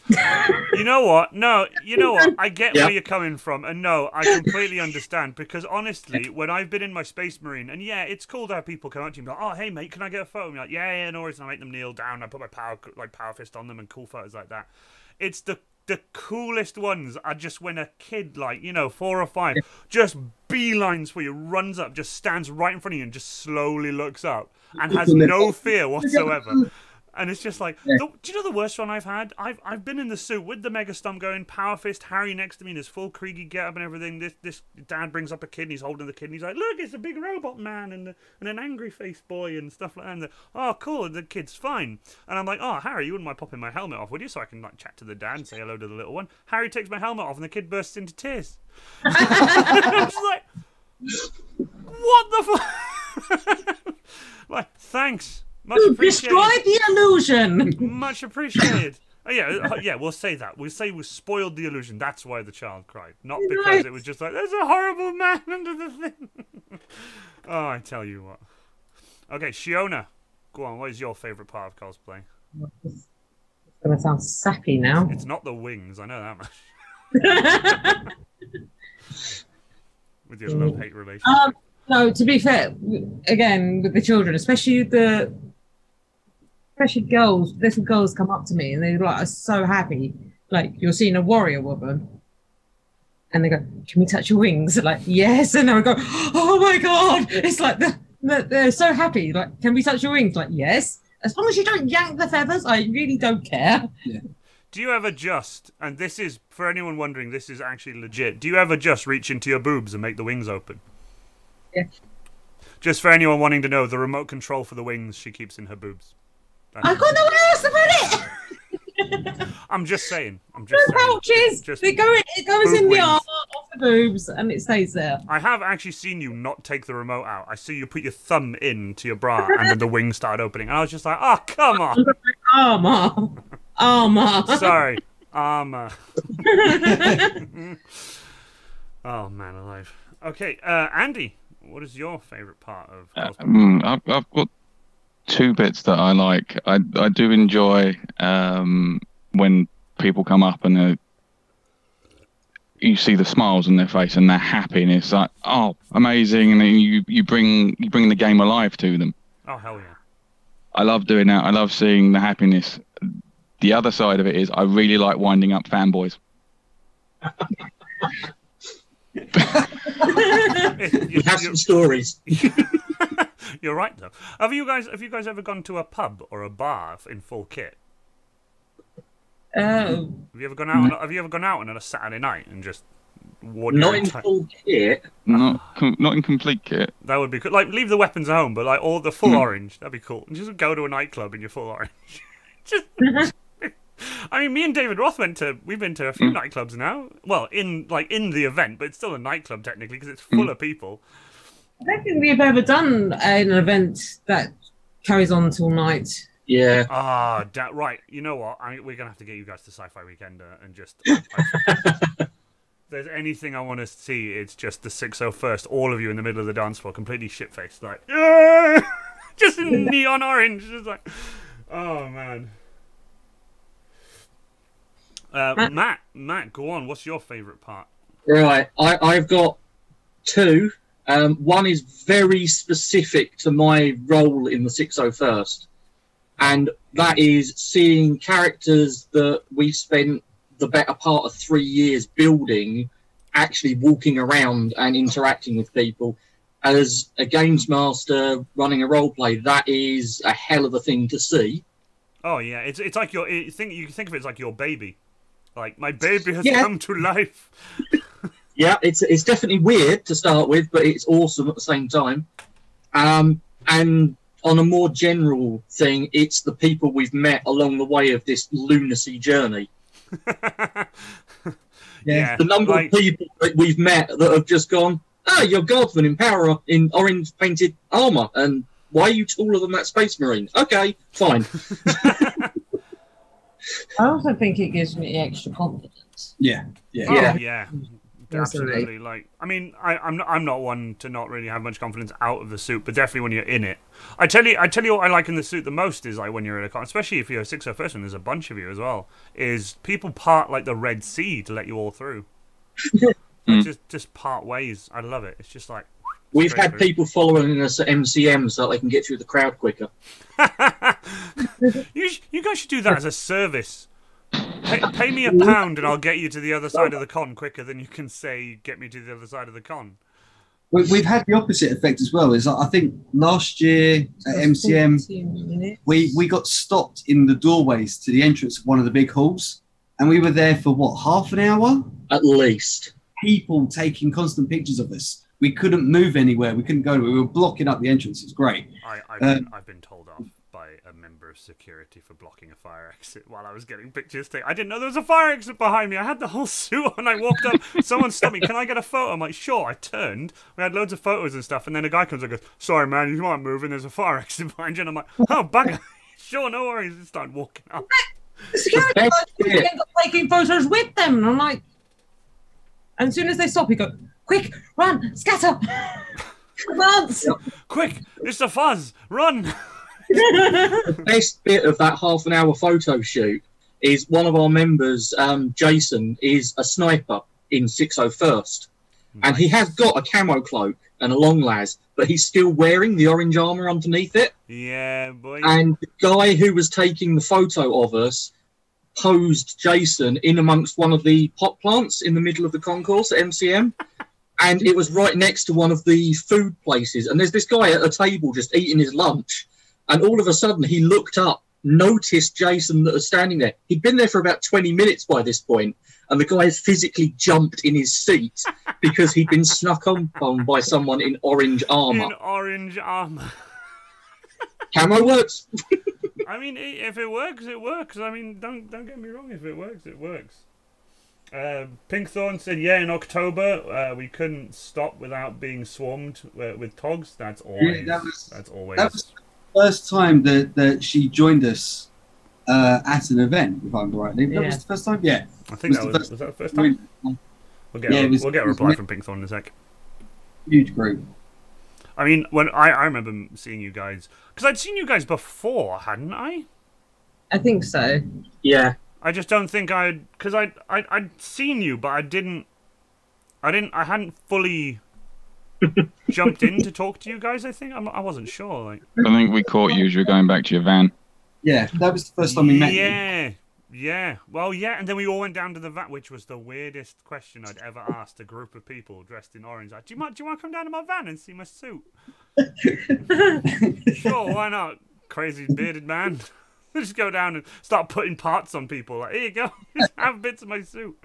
You know what? No, you know what? I get Yeah. where you're coming from, and no, I completely understand. Because honestly, when I've been in my Space Marine, and yeah, it's cool to have people come up to you and be like, "Oh, hey mate, can I get a photo?" And you're like, "Yeah, no worries." And I make them kneel down. I put my power fist on them, and cool photos like that. It's the coolest ones are just when a kid, like, you know, 4 or 5, just beelines for you, runs up, just stands right in front of you, and just slowly looks up and has no fear whatsoever. And it's just like, do you know the worst one I've had? I've been in the suit with the Mega Stomp going, power fist, Harry next to me in his full Kriegi getup and everything. This dad brings up a kid and he's holding the kid and he's like, look, it's a big robot man and an angry face boy and stuff like that. And oh, cool, and the kid's fine. And I'm like, oh, Harry, you wouldn't mind popping my helmet off, would you? So I can like chat to the dad and say hello to the little one. Harry takes my helmet off and the kid bursts into tears. I'm just like, what the fuck? Like, thanks. Much appreciated. Destroy the illusion. Much appreciated. Oh, yeah, we'll say that. We'll say we spoiled the illusion. That's why the child cried. Not because it was just like, there's a horrible man under the thing. Oh, I tell you what. Okay, Shiona, go on. What is your favourite part of cosplay? It's going to sound sappy now. It's not the wings. I know that much. With your love-hate relationship. No, to be fair, again, with the children, especially girls, little girls come up to me and they like are so happy. Like, you're seeing a warrior woman and they go, can we touch your wings? Like, yes. And I go, oh my God. It's like they're so happy. Like, can we touch your wings? Like, yes. As long as you don't yank the feathers, I really don't care. Yeah. Do you ever just, and this is, for anyone wondering, this is actually legit, do you ever just reach into your boobs and make the wings open? Yeah. Just for anyone wanting to know, the remote control for the wings she keeps in her boobs. I've got nowhere else to put it. I'm just saying. No pouches. It goes in the arm off the boobs and it stays there. I have actually seen you not take the remote out. I see you put your thumb into your bra and then the wings started opening. And I was just like, oh, come on. Armor. Sorry. Armor. Oh, man alive. Okay, Andy, what is your favourite part of cosplay? I've got 2 bits that I like. I do enjoy when people come up and you see the smiles on their face and they're happy and it's like, oh, amazing, and then you bring the game alive to them. Oh, hell yeah. I love doing that. I love seeing the happiness. The other side of it is I really like winding up fanboys. We have some stories. You're right though. Have you guys ever gone to a pub or a bar in full kit? Have you ever gone out? Have you ever gone out on a Saturday night and just worn Not in full kit. Not in complete kit. That would be cool. Like, leave the weapons at home, but like all the full orange. That'd be cool. And just go to a nightclub in your full orange. Just. I mean, me and David Roth we've been to a few nightclubs now. Well, in the event, but it's still a nightclub technically because it's full of people. I don't think we've ever done an event that carries on till night. Yeah. Ah, right. You know what? We're gonna have to get you guys to Sci-Fi Weekend and just. If there's anything I want to see, it's just the 601st. All of you in the middle of the dance floor, completely shit-faced, like just in neon orange, just like, oh man. Matt, go on. What's your favourite part? Right, I've got 2. One is very specific to my role in the 601st, and that is seeing characters that we spent the better part of 3 years building, actually walking around and interacting with people. As a games master running a roleplay, that is a hell of a thing to see. Oh yeah, it's like you think of it as like your baby. Like, my baby has come to life. Yeah, it's definitely weird to start with, but it's awesome at the same time. And on a more general thing, it's the people we've met along the way of this lunacy journey. Yeah, the number of people that we've met that have just gone, oh, you're Guardsman in power in orange painted armour, and why are you taller than that Space Marine? Okay, fine. I also think it gives me extra confidence. Yeah. Oh, yeah. Absolutely. Like, I mean, I'm not one to not really have much confidence out of the suit, but definitely when you're in it. I tell you what I like in the suit the most is like when you're at a con, especially if you're a 601st and there's a bunch of you as well, is people part like the Red Sea to let you all through. Just part ways. I love it. It's just like we've had people following us at MCM so that they can get through the crowd quicker. You guys should do that as a service. Pay me £1 and I'll get you to the other side of the con quicker than you can say get me to the other side of the con. We've had the opposite effect as well. Is I think last year at MCM we got stopped in the doorways to the entrance of one of the big halls, and we were there for what, half an hour at least. People taking constant pictures of us. We couldn't move anywhere. We couldn't go. We were blocking up the entrance. It's great. I've been told off by a member of security for blocking a fire exit while I was getting pictures taken. I didn't know there was a fire exit behind me. I had the whole suit on. I walked up. Someone stopped me. Can I get a photo? I'm like, sure. I turned. We had loads of photos and stuff. And then a guy comes and goes, sorry, man, you might move and there's a fire exit behind you. And I'm like, oh, bugger. Sure, no worries. And started walking up. The security guys end up taking photos with them. And I'm like, and as soon as they stop, he go, quick, run, scatter. Advance. Quick, it's the fuzz. Run. The best bit of that half-an-hour photo shoot is one of our members, Jason, is a sniper in 601st. And he has got a camo cloak and a long las, but he's still wearing the orange armour underneath it. Yeah, boy. And the guy who was taking the photo of us posed Jason in amongst one of the pot plants in the middle of the concourse at MCM. And it was right next to one of the food places. And there's this guy at a table just eating his lunch. And all of a sudden, he looked up, noticed Jason that was standing there. He'd been there for about 20 minutes by this point, and the guy has physically jumped in his seat because he'd been snuck on by someone in orange armour. In orange armour. Camo works. I mean, if it works, it works. I mean, don't get me wrong. If it works, it works. Pinkthorn said, yeah, in October we couldn't stop without being swarmed with togs. That's always. Yeah, that's always. That was the first time that she joined us at an event, if I'm right. That was the first time. Yeah, I think was that the first time. We'll get a reply from Pinkthorn in a sec. Huge group. I mean, when I remember seeing you guys, because I'd seen you guys before, hadn't I? I think so. Yeah. I just don't think because I'd seen you, but I hadn't fully jumped in to talk to you guys. I think I wasn't sure. Like, I think we caught you as you were going back to your van. Yeah, that was the first time we met. Yeah. Well, yeah, and then we all went down to the van, which was the weirdest question I'd ever asked a group of people dressed in orange. Like, do you want to come down to my van and see my suit? Sure, why not? Crazy bearded man. Just go down and start putting parts on people. Like, here you go. Just have bits of my suit.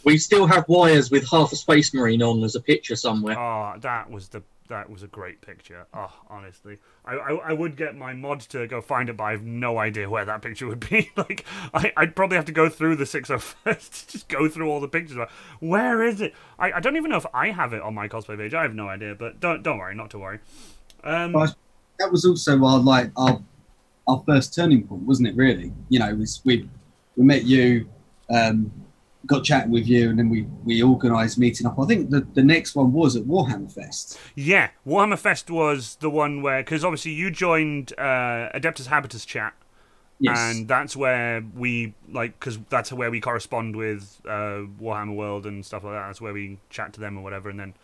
We still have wires with half a Space Marine on. There's a picture somewhere. Oh, that was a great picture. Oh, honestly, I would get my mod to go find it, but I have no idea where that picture would be. Like, I'd probably have to go through the 601st to just go through all the pictures. Like, where is it? I don't even know if I have it on my cosplay page. I have no idea, but don't worry, not to worry. That was also our first turning point, wasn't it? Really, you know, we met you, got chatting with you, and then we organised meeting up. I think the next one was at Warhammer Fest. Yeah, Warhammer Fest was the one where, because obviously you joined Adeptus Habitus chat, yes. And that's where we because that's where we correspond with Warhammer World and stuff like that. That's where we chat to them or whatever, and then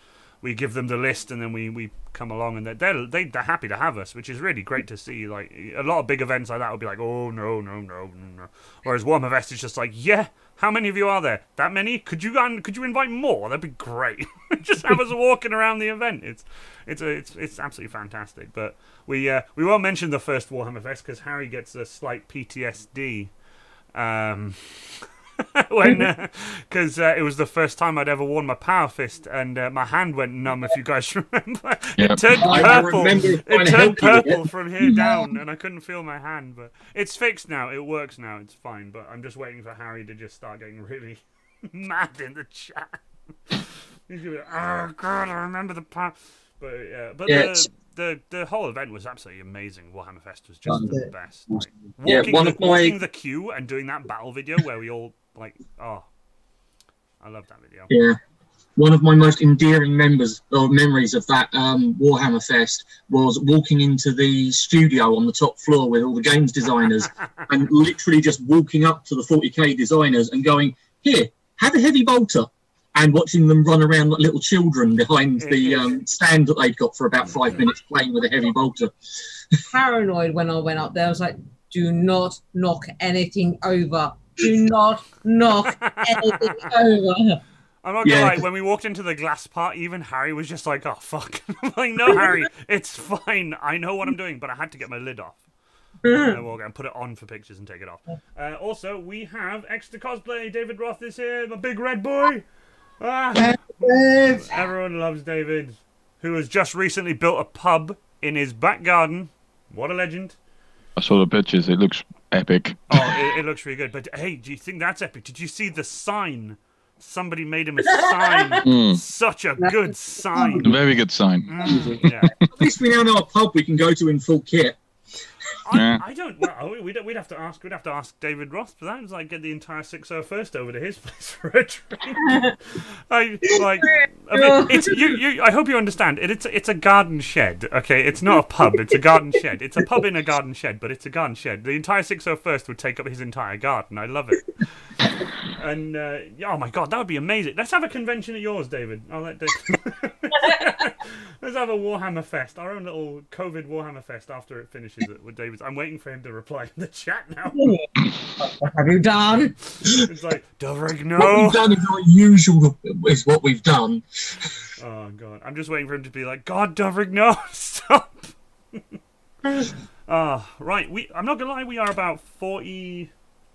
we give them the list, and then we come along, and they're happy to have us, which is really great to see. Like, a lot of big events like that would be like, oh no, whereas Warhammer Fest is just like, yeah, how many of you are there? That many? Could you invite more? That'd be great. Just have us walking around the event. It's absolutely fantastic. But we won't mention the first Warhammer Fest because Harry gets a slight PTSD. Because it was the first time I'd ever worn my power fist, and my hand went numb. If you guys remember, yep. It turned purple. It turned purple from here down, and I couldn't feel my hand. But it's fixed now. It works now. It's fine. But I'm just waiting for Harry to just start getting really mad in the chat. He's gonna be like, oh god, I remember the power. But yeah. The whole event was absolutely amazing. Warhammer Fest was just the best. Like, walking the queue and doing that battle video where we all I love that video. Yeah, one of my most endearing memories of that Warhammer Fest was walking into the studio on the top floor with all the games designers and literally just walking up to the 40k designers and going, "Here, have a heavy bolter," and watching them run around like little children behind the stand that they'd got for about 5 minutes playing with a heavy bolter. Paranoid when I went up there. I was like, do not knock anything over. Do not knock anything over. I'm not gonna lie, when we walked into the glass part, even Harry was just like, "Oh fuck!" I'm like, "No, Harry, it's fine. I know what I'm doing," but I had to get my lid off. And put it on for pictures and take it off. Also, we have extra cosplay. David Roth is here, the big red boy. Everyone loves David, who has just recently built a pub in his back garden. What a legend! I saw the pictures. It looks epic. Oh, it looks really good. But hey, do you think that's epic? Did you see the sign? Somebody made him a sign. Such a good sign. A very good sign. Yeah. At least we now know a pub we can go to in full kit. I don't. Well, we'd have to ask. We'd have to ask David Roth for that. It's like get the entire 601st over to his place for a drink. I hope you understand. It's a garden shed. Okay, it's not a pub. It's a garden shed. It's a pub in a garden shed, but it's a garden shed. The entire 601st would take up his entire garden. I love it. And oh my god, that would be amazing. Let's have a convention at yours, David. I'll let David. Let's have a Warhammer Fest, our own little COVID Warhammer Fest after it finishes it with David. I'm waiting for him to reply in the chat now. What have you done? It's like, Dovrig, no. What we've done is not usual, is what we've done. Oh god, I'm just waiting for him to be like, God, Dovrig, no, stop. Right. I'm not gonna lie, we are about 40.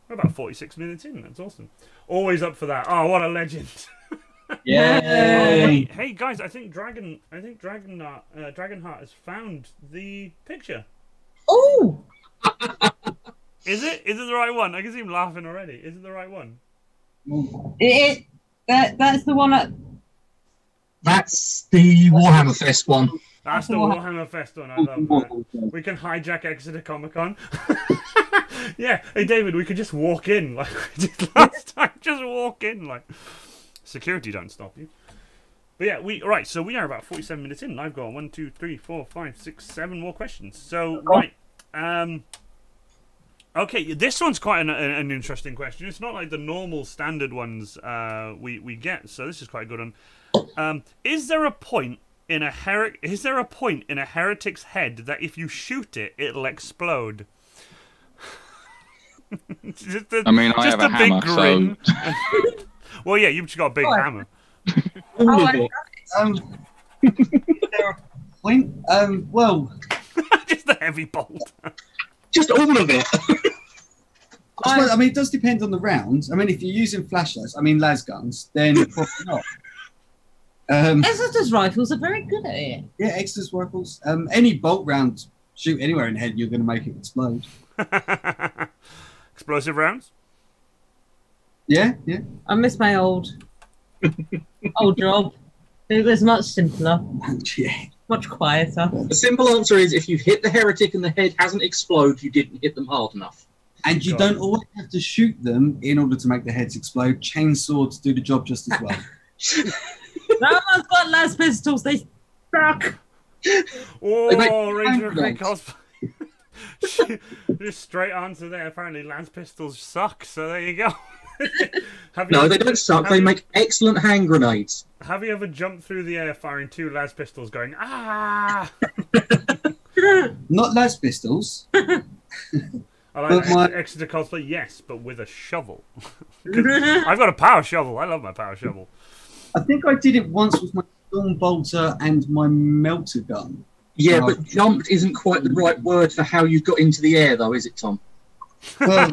We're about 46 minutes in. That's awesome. Always up for that. Oh, what a legend! Yay! Hey guys, I think Dragonheart has found the picture. Oh! Is it the right one? I can see him laughing already. Is it the right one? That's the one that... That's the Warhammer Fest one. That's the Warhammer Fest one. I love that. We can hijack Exeter Comic Con. Yeah. Hey David, we could just walk in like we did last time. Just walk in like. Security don't stop you. But yeah, so we are about 47 minutes in, and I've got 1, 2, 3, 4, 5, 6, 7 more questions. So right, okay, this one's quite an interesting question. It's not like the normal standard ones we get, so this is quite a good one. Is there a point in a heretic's head that if you shoot it, it'll explode? I have a hammer, so. Well, yeah, you've just got a big hammer. Well, just a heavy bolt. Just all of it. I mean, it does depend on the round. I mean, if you're using flashlights, las guns, then probably not. Exeter's rifles are very good at it. Yeah, Exeter's rifles. Any bolt round, shoot anywhere in the head, you're going to make it explode. Explosive rounds? Yeah. I miss my old job. It was much simpler. Yeah. Much quieter. The simple answer is if you hit the heretic and the head hasn't exploded, you didn't hit them hard enough. And you don't always have to shoot them in order to make the heads explode. Chainsaws do the job just as well. No one's got las pistols. They suck. Oh, Ranger of Fate Cosplay. Just straight answer there. Apparently, las pistols suck. So there you go. No, they don't suck. They make excellent hand grenades. Have you ever jumped through the air firing 2 las pistols going, ah? Not las pistols. I like Exeter Cosplay, yes, but with a shovel. I've got a power shovel. I love my power shovel. I think I did it once with my storm bolter and my melter gun. Yeah, but jumped isn't quite the right word for how you got into the air, though, is it, Tom? Well,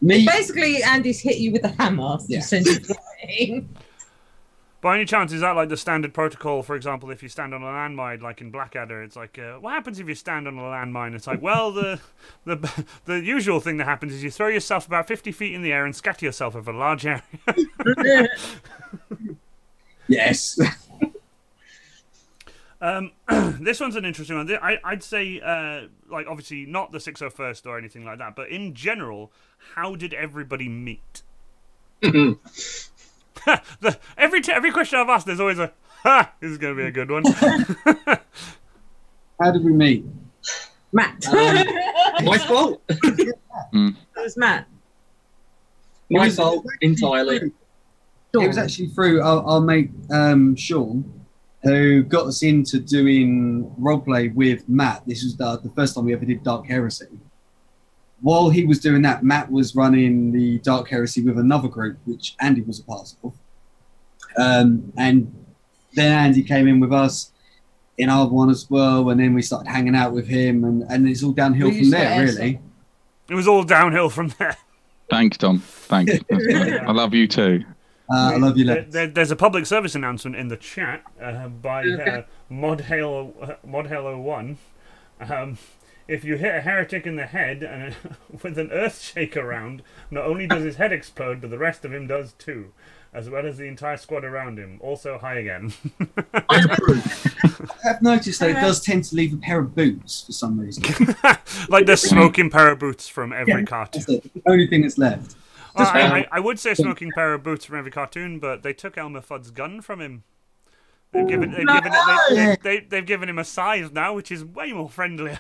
basically, Andy's hit you with a hammer. So you send it flying. By any chance, is that like the standard protocol? For example, if you stand on a landmine, like in Blackadder, it's like, what happens if you stand on a landmine? It's like, well, the usual thing that happens is you throw yourself about 50 feet in the air and scatter yourself over a large area. Yes. This one's an interesting one. I'd say, like, obviously not the 601st or anything like that, but in general, how did everybody meet? Every question I've asked, there's always a ha. This is going to be a good one. How did we meet? Matt. My fault. It was Matt. My fault entirely. It was actually through our mate Sean, who got us into doing roleplay with Matt. This was the first time we ever did Dark Heresy. While he was doing that, Matt was running the Dark Heresy with another group, which Andy was a part of. And then Andy came in with us in our one as well, and then we started hanging out with him, and it's all downhill from there, really. It was all downhill from there. Thanks, Tom. Thanks. I love you too. I love you, Lex. There's a public service announcement in the chat by Modhalo1. If you hit a heretic in the head and with an earth shake around, not only does his head explode, but the rest of him does too, as well as the entire squad around him. Also, hi again. I approve. I have noticed that it does tend to leave a pair of boots for some reason. Like the smoking pair of boots from every cartoon. That's the only thing that's left. I would say smoking pair of boots from every cartoon, but they took Elmer Fudd's gun from him. They've given him a size now, which is way more friendly.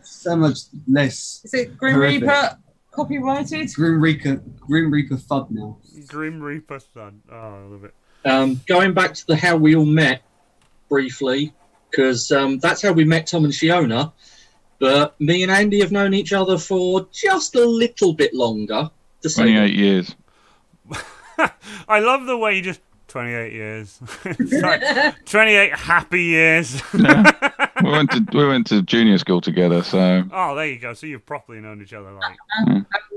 so much less. Is it Grim horrific. Reaper copyrighted? Grim Reaper Fudd now. Grim Reaper son. Oh, I love it. Going back to the how we all met briefly, because that's how we met Tom and Shiona. But me and Andy have known each other for just a little bit longer. 28 years. I love the way you just 28 years. It's like 28 happy years. Yeah. We went to junior school together, so. Oh, there you go. So you've properly known each other. Like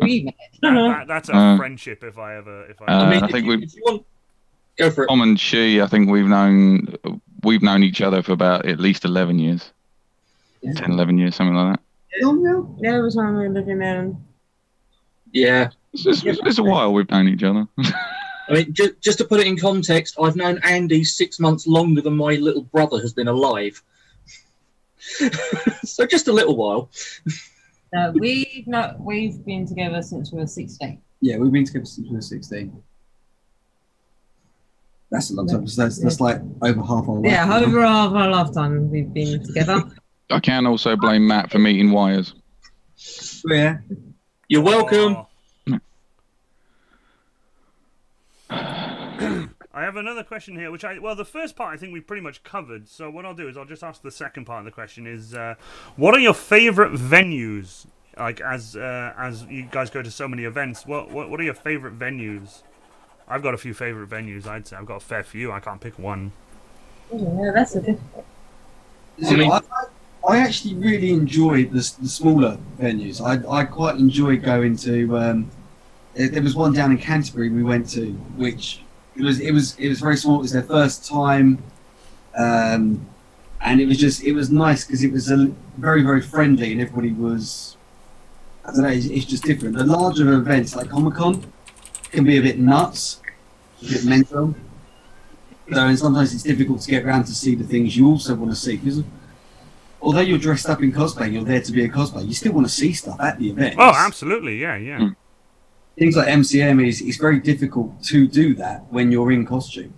We met. that's a friendship. If I I think if you want, go for it. Tom and she, I think we've known each other for about at least 11 years. 10, 11 years, something like that. Yeah, it was when we were living there. Yeah. It's a while we've known each other. I mean, just to put it in context, I've known Andy 6 months longer than my little brother has been alive. So just a little while. We've been together since we were 16. Yeah, we've been together since we were 16. That's a long time. So that's like over half our life. Yeah, over half our lifetime we've been together. I can also blame Matt for meeting wires. Oh, yeah. You're welcome. Oh. I have another question here, well, the first part I think we pretty much covered. So what I'll do is I'll just ask the second part of the question: is what are your favourite venues? Like as you guys go to so many events, what are your favourite venues? I've got a few favourite venues. I'd say I've got a fair few. I can't pick one. Yeah, that's a difficult. I actually really enjoy the smaller venues. I quite enjoy going to. There was one down in Canterbury we went to, which it was very small. It was their first time, and it was nice because it was very, very friendly and everybody was. I don't know. It's just different. The larger events like Comic-Con can be a bit nuts, a bit mental. And sometimes it's difficult to get around to see the things you also want to see because. Although you're dressed up in cosplay, you're there to be a cosplayer. You still want to see stuff at the event. Oh, absolutely, yeah. Things like MCM is very difficult to do that when you're in costume.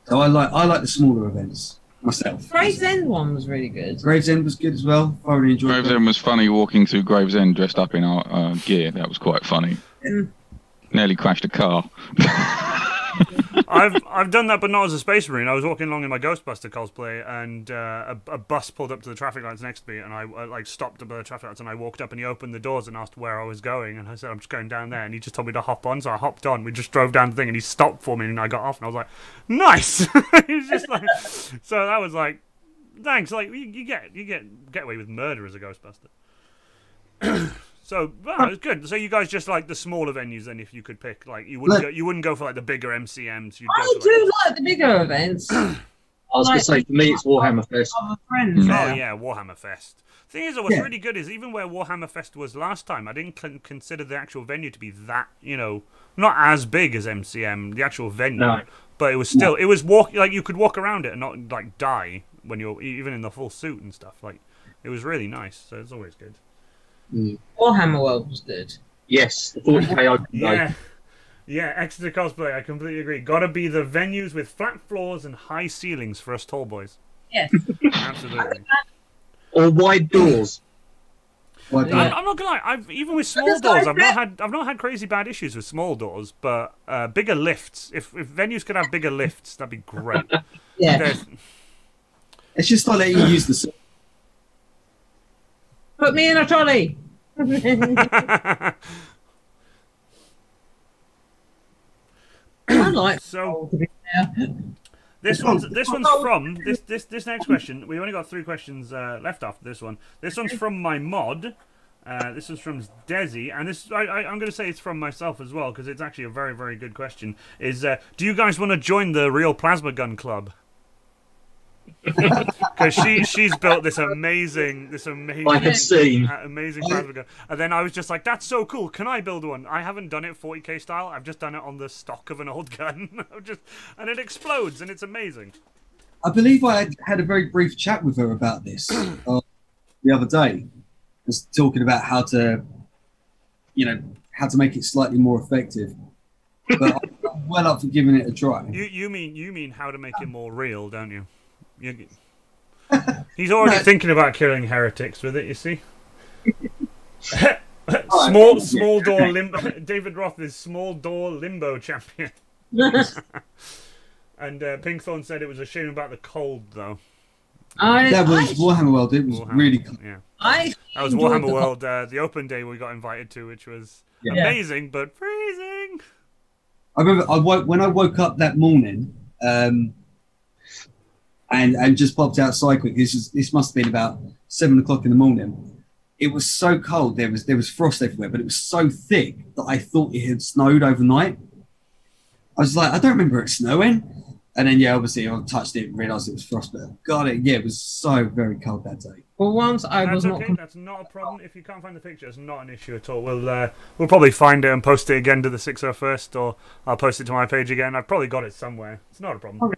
So I like the smaller events myself. Gravesend one was really good. Gravesend was good as well. I really enjoyed. Gravesend was funny walking through Gravesend dressed up in our gear. That was quite funny. Nearly crashed a car. I've done that, but not as a Space Marine. I was walking along in my Ghostbuster cosplay, and a bus pulled up to the traffic lights next to me, and I stopped at the traffic lights, and I walked up, and he opened the doors and asked where I was going, and I said I'm just going down there, and he just told me to hop on, so I hopped on. We just drove down the thing, and he stopped for me, and I got off, and I was like, nice. He was just like, so that was like, thanks. Like you get away with murder as a Ghostbuster. So it's good. So you guys just like the smaller venues then, if you could pick. Like you wouldn't go for like the bigger MCMs. I do like the bigger events. I was going to say, for me, it's Warhammer Fest. Friends, Oh yeah, Warhammer Fest. Thing is, what's really good is even where Warhammer Fest was last time, I didn't consider the actual venue to be that, not as big as MCM, the actual venue. No. But it was still, it was like you could walk around it and not like die when you're even in the full suit and stuff. Like it was really nice. So it's always good. Warhammer World was good. Yes, the 40k open day. Yeah. Yeah, Exeter Cosplay, I completely agree. Gotta be the venues with flat floors and high ceilings for us tall boys. Yes. Absolutely. Or wide doors. Why Yeah. I'm not gonna lie. Even with small doors, I've not had crazy bad issues with small doors, but bigger lifts. If venues could have bigger lifts, that'd be great. Yeah. It's just not letting you use the. Put me in a trolley. I like So to be fair. this one's from this next question. We only got 3 questions left after this one. This one's from my mod. This is from Desi, and this I'm going to say it's from myself as well because it's actually a very, very good question. Is do you guys want to join the Real Plasma Gun Club? Because she's built this amazing I have seen. amazing plasma gun, and then I was just like, that's so cool. Can I build one? I haven't done it 40k style. I've just done it on the stock of an old gun. And it explodes, and it's amazing. I believe I had a very brief chat with her about this the other day. Just talking about how to make it slightly more effective. But I'm well up for giving it a try. You mean how to make it more real, don't you? He's already thinking about killing heretics with it. You see. small door limbo. David Roth is small door limbo champion. And Pinkthorn said it was a shame about the cold, though. That was Warhammer World. It was really cool. Yeah. I That was Warhammer World, the open day we got invited to, which was amazing but freezing. I remember when I woke up that morning, and just popped outside quick. This must have been about 7 o'clock in the morning. It was so cold. There was frost everywhere, but it was so thick that I thought it had snowed overnight. I was like, I don't remember it snowing. And then obviously I touched it and realised it was frost. But God, it was so very cold that day. For once, That's okay. That's not a problem. If you can't find the picture, it's not an issue at all. We'll probably find it and post it again to the 601st, or I'll post it to my page again. I've probably got it somewhere. It's not a problem.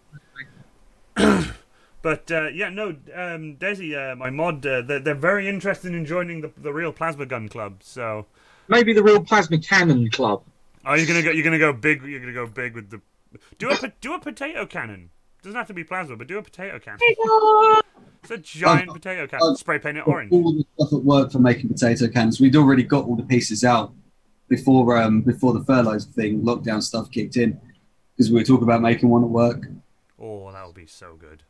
But Desi, my mod, they're very interested in joining the Real Plasma Gun Club. So Maybe the Real Plasma Cannon Club. oh, you're gonna go big. You're gonna go big with the do a potato cannon. Doesn't have to be plasma, but do a potato cannon. It's a giant potato cannon. Spray paint it orange. All the stuff at work for making potato cannons. We'd already got all the pieces out before the furloughs thing, lockdown stuff kicked in, because we were talking about making one at work. Oh, that would be so good.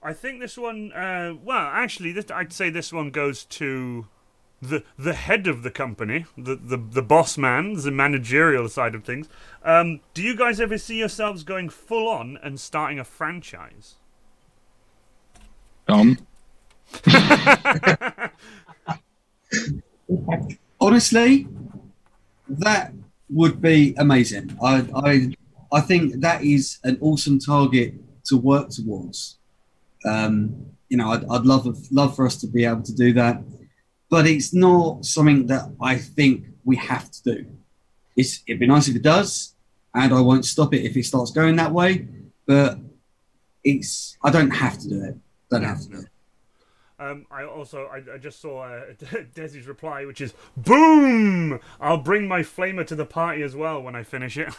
I think this one. Well, actually, I'd say this one goes to the head of the company, the boss man, the managerial side of things. Do you guys ever see yourselves going full on and starting a franchise? Honestly, that would be amazing. I think that is an awesome target to work towards. I'd love for us to be able to do that, but it's not something that I think we have to do. It'd be nice if it does, and I won't stop it if it starts going that way. But I don't have to do it. I just saw Desi's reply, which is boom. I'll bring my flamer to the party as well when I finish it.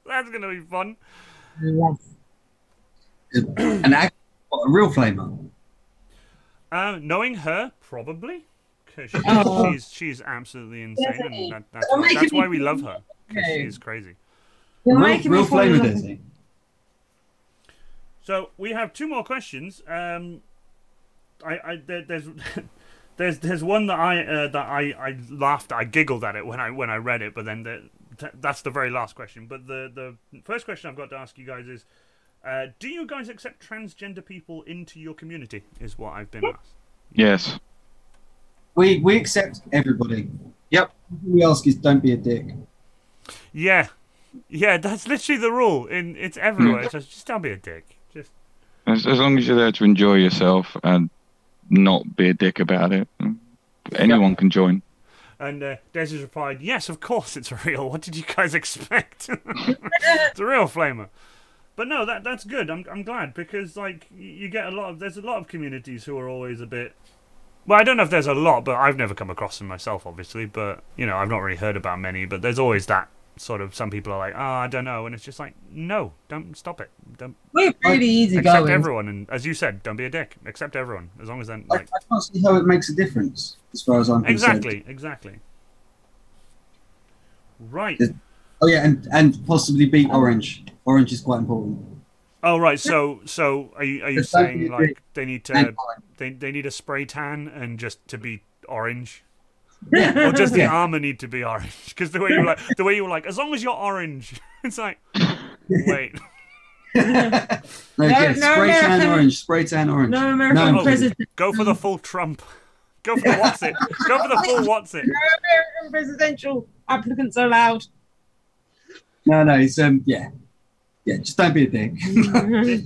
That's gonna be fun. A real flamer. Knowing her, probably, because she's absolutely insane, and that's why we love her. Because she's crazy. Real flamer, Desi. So we have 2 more questions. There's one that I laughed, I giggled at it when I read it, but then that's the very last question. But the first question I've got to ask you guys is, do you guys accept transgender people into your community? Is what I've been asked. Yes. We accept everybody. Yep. All we ask is don't be a dick. Yeah, that's literally the rule. It's everywhere. So just don't be a dick. Just as long as you're there to enjoy yourself and not be a dick about it, anyone can join. And Desi's replied, "Yes, of course it's real. What did you guys expect? It's a real flamer." But no, that's good. I'm glad, because like you get there's a lot of communities who are always a bit Well, I don't know if there's a lot, but I've never come across them myself, obviously. But, you know, I've not really heard about many. But there's always that sort of, some people are like, oh, I don't know. And it's just like, no, don't stop it. Don't We're really easy accept going. everyone. And as you said, don't be a dick. Accept everyone. As long as then, like... I can't see how it makes a difference, as far as I'm concerned. Exactly. Right. Oh, yeah, and possibly beat orange. Orange is quite important. Oh, right. So are you saying, like, they need to... They need a spray tan and just to be orange, or does the armor need to be orange? Because the way you were like, as long as you're orange, it's like, wait. Spray tan orange. No American president. Go for the full Trump. Go for the what's it. Go for the full what's it. No American presidential applicants allowed. No, it's yeah, just don't be a dick.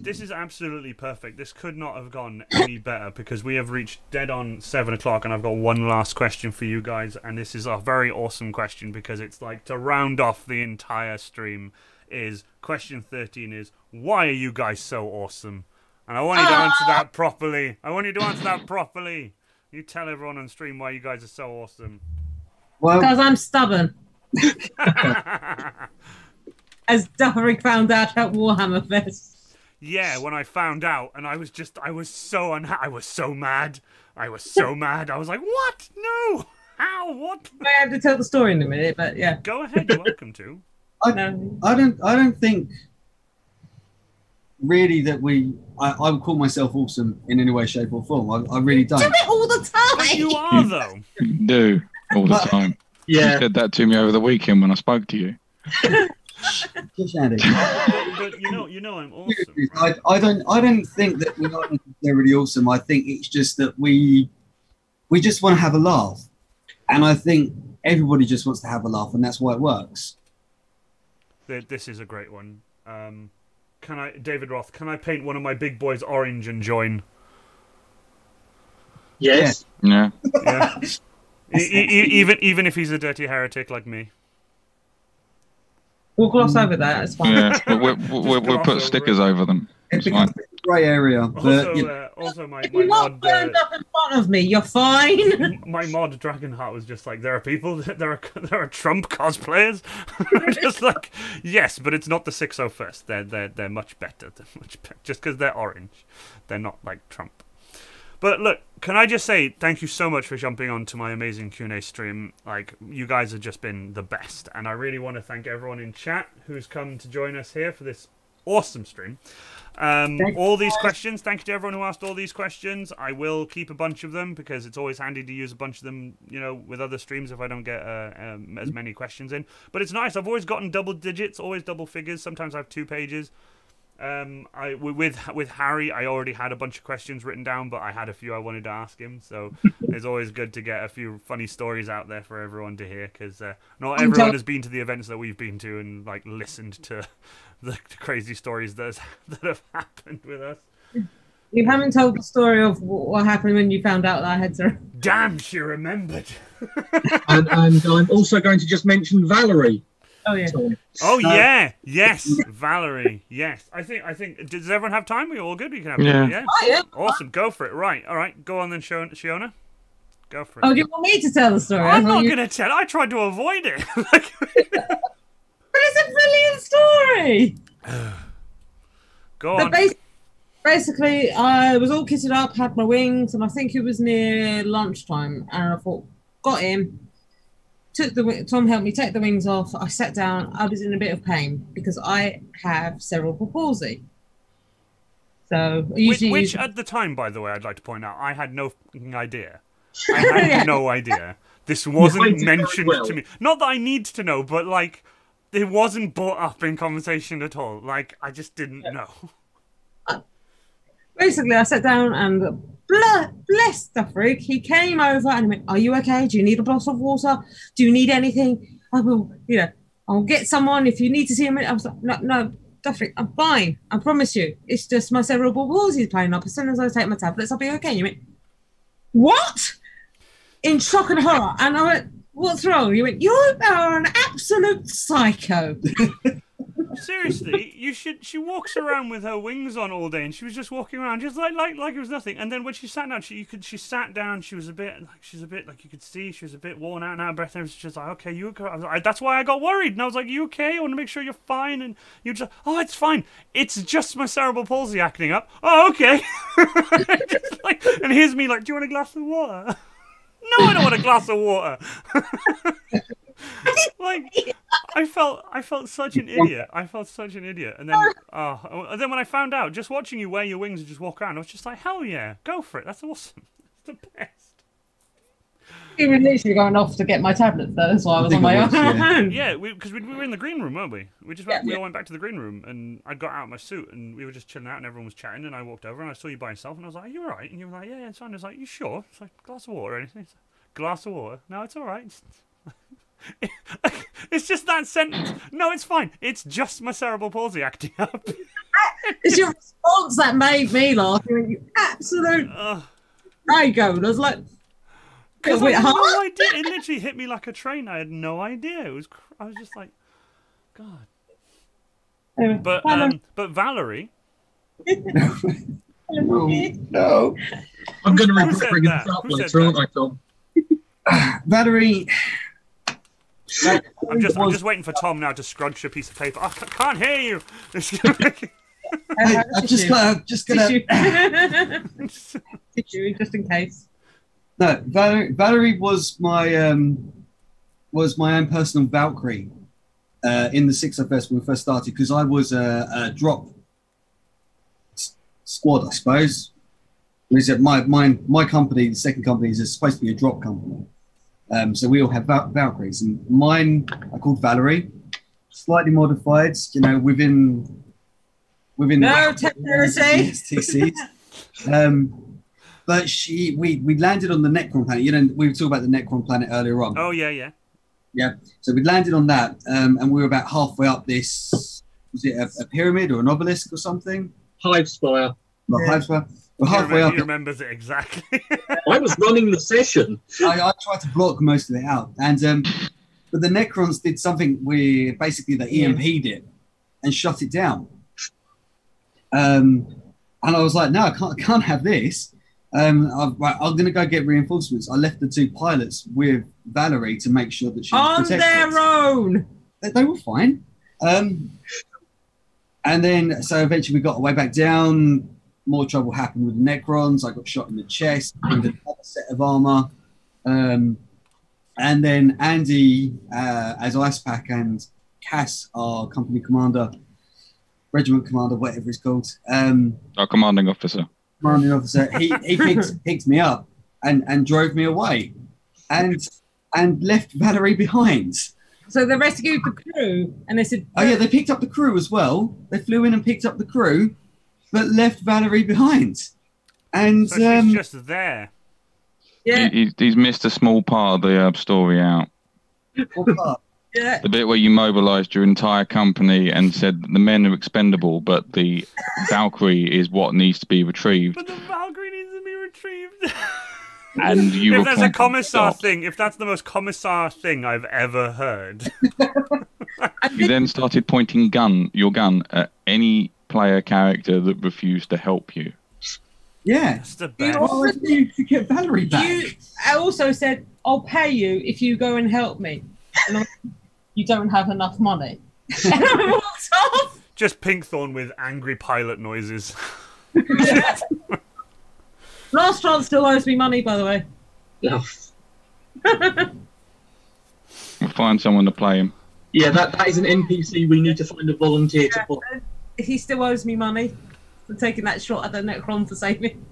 This is absolutely perfect. This could not have gone any better because we have reached dead on 7 o'clock, and I've got one last question for you guys, and this is a very awesome question because it's like to round off the entire stream. Is question 13 is, why are you guys so awesome? And I want you to answer that properly. You tell everyone on stream why you guys are so awesome. Well, because I'm stubborn. As Dufferick found out at Warhammer Fest. Yeah, when I found out, and I was so mad. I was so mad. I was like, what? No! How? What? I have to tell the story in a minute, but yeah. Go ahead, you're welcome to. I don't think really that I would call myself awesome in any way, shape or form. I really don't. Do it all the time! But you are, though. You do, all the time. Yeah. You said that to me over the weekend when I spoke to you. But you know I'm awesome. Right? I don't think that we're not necessarily awesome. I think it's just that we just want to have a laugh, and I think everybody just wants to have a laugh, and that's why it works. This is a great one. David Roth? Can I paint one of my big boys orange and join? Yes. Yeah. Even if he's a dirty heretic like me. We'll gloss over that. It's fine. Yeah, but we'll put stickers over them. It becomes a grey area. But, Also, my You're not mod. burned up in front of me. You're fine. My mod Dragonheart was just like, there are people, there are Trump cosplayers. Just like, yes, but it's not the 601st. They're much better. Just because they're orange, they're not like Trump. But look, can I just say thank you so much for jumping on to my amazing Q&A stream. Like, you guys have just been the best. And I really want to thank everyone in chat who's come to join us here for this awesome stream. All these questions, thank you to everyone who asked all these questions. I will keep a bunch of them because it's always handy to use a bunch of them, you know, with other streams if I don't get as many questions in. But it's nice. I've always gotten double digits, always double figures. Sometimes I have 2 pages. With Harry, I already had a bunch of questions written down, but I had a few I wanted to ask him. So it's always good to get a few funny stories out there for everyone to hear, because not everyone has been to the events that we've been to and like listened to the crazy stories that have happened with us. You haven't told the story of what happened when you found out that I had to. Damn, she remembered. and I'm also going to just mention Valerie. Oh yeah. Oh yeah, yes, Valerie, yes. I think. Does everyone have time? We're all good. We can have time. Yeah. Oh, yeah. Awesome. Go for it. Right. All right. Go on then, Shiona. Go for it. Oh, do you want me to tell the story? I'm not going to tell. I tried to avoid it. But it's a brilliant story. Go on. But basically, I was all kitted up, had my wings, and I think it was near lunchtime, and I thought, got him. Tom helped me take the wings off. I sat down. I was in a bit of pain because I have cerebral palsy. So which at the time, by the way, I'd like to point out, I had no idea. I had no idea. This wasn't mentioned to me. Not that I need to know, but like, it wasn't brought up in conversation at all. Like, I just didn't know. Basically, I sat down and bless the freak. He came over and he went, "Are you okay? Do you need a glass of water? Do you need anything? I will, I'll get someone if you need to see him." I was like, no, the freak, I'm fine. I promise you. It's just my cerebral palsy is playing up. As soon as I take my tablets, I'll be okay. You went, "What?" In shock and horror. And I went, "What's wrong?" You went, "You are an absolute psycho." seriously, you should. She walks around with her wings on all day, and she was just walking around just like it was nothing. And then when she sat down, she sat down. She was a bit like you could see she was a bit worn out and out of breath. And she was like, okay, you okay? I was like, that's why I got worried. And I was like, you okay? I want to make sure you're fine. And you just, oh, it's fine. It's just my cerebral palsy acting up. Oh, okay. Just like, and here's me like, do you want a glass of water? No, I don't want a glass of water. Like, I felt such an idiot. I felt such an idiot. And then when I found out, just watching you wear your wings and just walk around, I was just like, hell yeah, go for it. That's awesome. It's the best. You were literally going off to get my tablets though, so I was on my own. Yeah, because we were in the green room, weren't we? We all went back to the green room, and I got out of my suit, and we were just chilling out, and everyone was chatting, and I walked over, and I saw you by yourself, and I was like, are you all right? And you were like, yeah, it's fine. I was like, you sure? It's like, glass of water or anything? It's like, glass of water? No, it's all right. It's just that sentence. No, it's fine. It's just my cerebral palsy acting up. It's your response that made me laugh. You absolute go. I was like, because I had no idea. It literally hit me like a train. I had no idea. I was just like, God. But Valerie. No. I'm going to regret bringing this up later, aren't I, Tom? Valerie. I'm just waiting for Tom now to scrunch a piece of paper. I can't hear you. I'm just gonna tissue, just in case. No, Valerie was my own personal Valkyrie in the 601st when we first started, because I was a drop squad, I suppose. My company, the second company, is supposed to be a drop company. So we all have Valkyries, and mine I called Valerie, slightly modified, within no technology. TCs. But we landed on the Necron planet. We were talking about the Necron planet earlier on. Oh yeah. So we landed on that, and we were about halfway up this. Was it a pyramid or an obelisk or something? Hive Spire. Hive Spire. We're halfway up. He remembers it exactly. I was running the session. I tried to block most of it out, and but the Necrons did something where basically the EMP'd it and shut it down. And I was like, no, I can't have this. I'm going to go get reinforcements. I left the two pilots with Valerie to make sure that she was on their own. They were fine. And then, so eventually we got our way back down. More trouble happened with the Necrons. I got shot in the chest with another set of armor. And then Andy, as Icepack, and Cass, our company commander, regiment commander, whatever it's called. Our commanding officer. He picked me up and drove me away and left Valerie behind. So they rescued the crew, and they said, oh yeah, they picked up the crew as well. They flew in and picked up the crew, but left Valerie behind. And so she's just there. Yeah, he's missed a small part of the story out. What part? Yeah. The bit where you mobilised your entire company and said that the men are expendable, but the Valkyrie is what needs to be retrieved. But the Valkyrie needs to be retrieved. And you if there's a commissar thing, if that's the most commissar thing I've ever heard. You then started pointing your gun at any player character that refused to help you. Yeah. That's the best. To get Valerie back. I also said, I'll pay you if you go and help me. And you don't have enough money. And I walked off. Just Pinkthorn with angry pilot noises. Yeah. Last Chance still owes me money, by the way. Oh. We'll find someone to play him. Yeah, that is an NPC we need to find a volunteer to play. He still owes me money for taking that shot at the Necron for saving.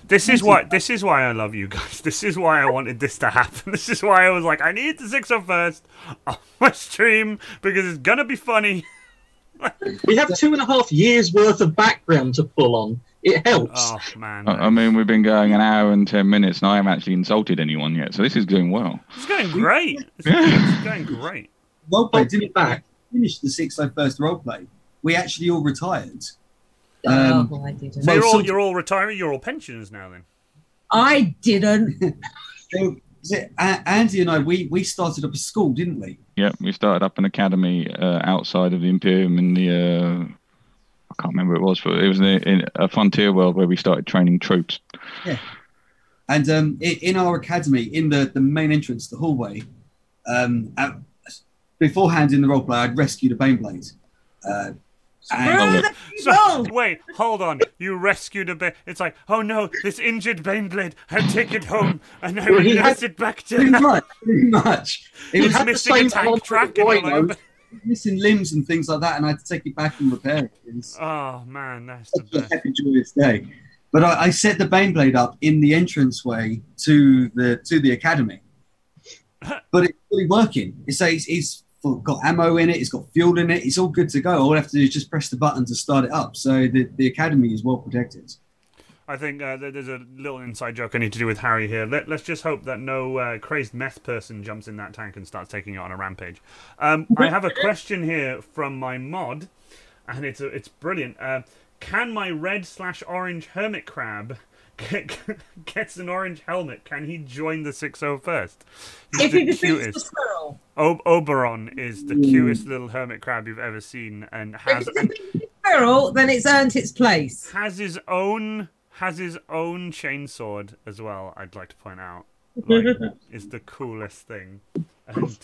This is why I love you guys. This is why I wanted this to happen. This is why I was like, I need the 601st on my stream because it's gonna be funny. We have 2.5 years worth of background to pull on. It helps. Oh man! I mean, we've been going an hour and 10 minutes, and I haven't actually insulted anyone yet. So this is going well. It's going great. It's going great. Roleplay didn't finish the 601st roleplay. We actually all retired. I didn't. So you're all retiring. You're all pensioners now, then. I didn't. Andy and I, we started up a school, didn't we? Yeah, we started up an academy outside of the Imperium in the I can't remember what it was, but it was in a frontier world where we started training troops. Yeah. And in our academy, in the main entrance, the hallway, beforehand in the roleplay, I'd rescued a Baneblade. So, wait, hold on. You rescued a Bane. It's like, oh no, this injured Baneblade. I take it home and I will nurse it back to pretty much. It was missing a tank track. Missing limbs and things like that, and I had to take it back and repair it. Oh man, that's the best. Happy, joyous day. But I set the Baneblade up in the entranceway to the academy. But it's fully working. It's got ammo in it. It's got fuel in it. It's all good to go. All I have to do is just press the button to start it up. So the academy is well protected. I think there's a little inside joke I need to do with Harry here. Let's just hope that no crazed meth person jumps in that tank and starts taking it on a rampage. I have a question here from my mod, and it's brilliant. Can my red/orange hermit crab gets an orange helmet? Can he join the 601st? If he defeats the squirrel. Oberon is the cutest little hermit crab you've ever seen, and has squirrel, then it's earned its place. Has his own chainsword as well. I'd like to point out, is the coolest thing. And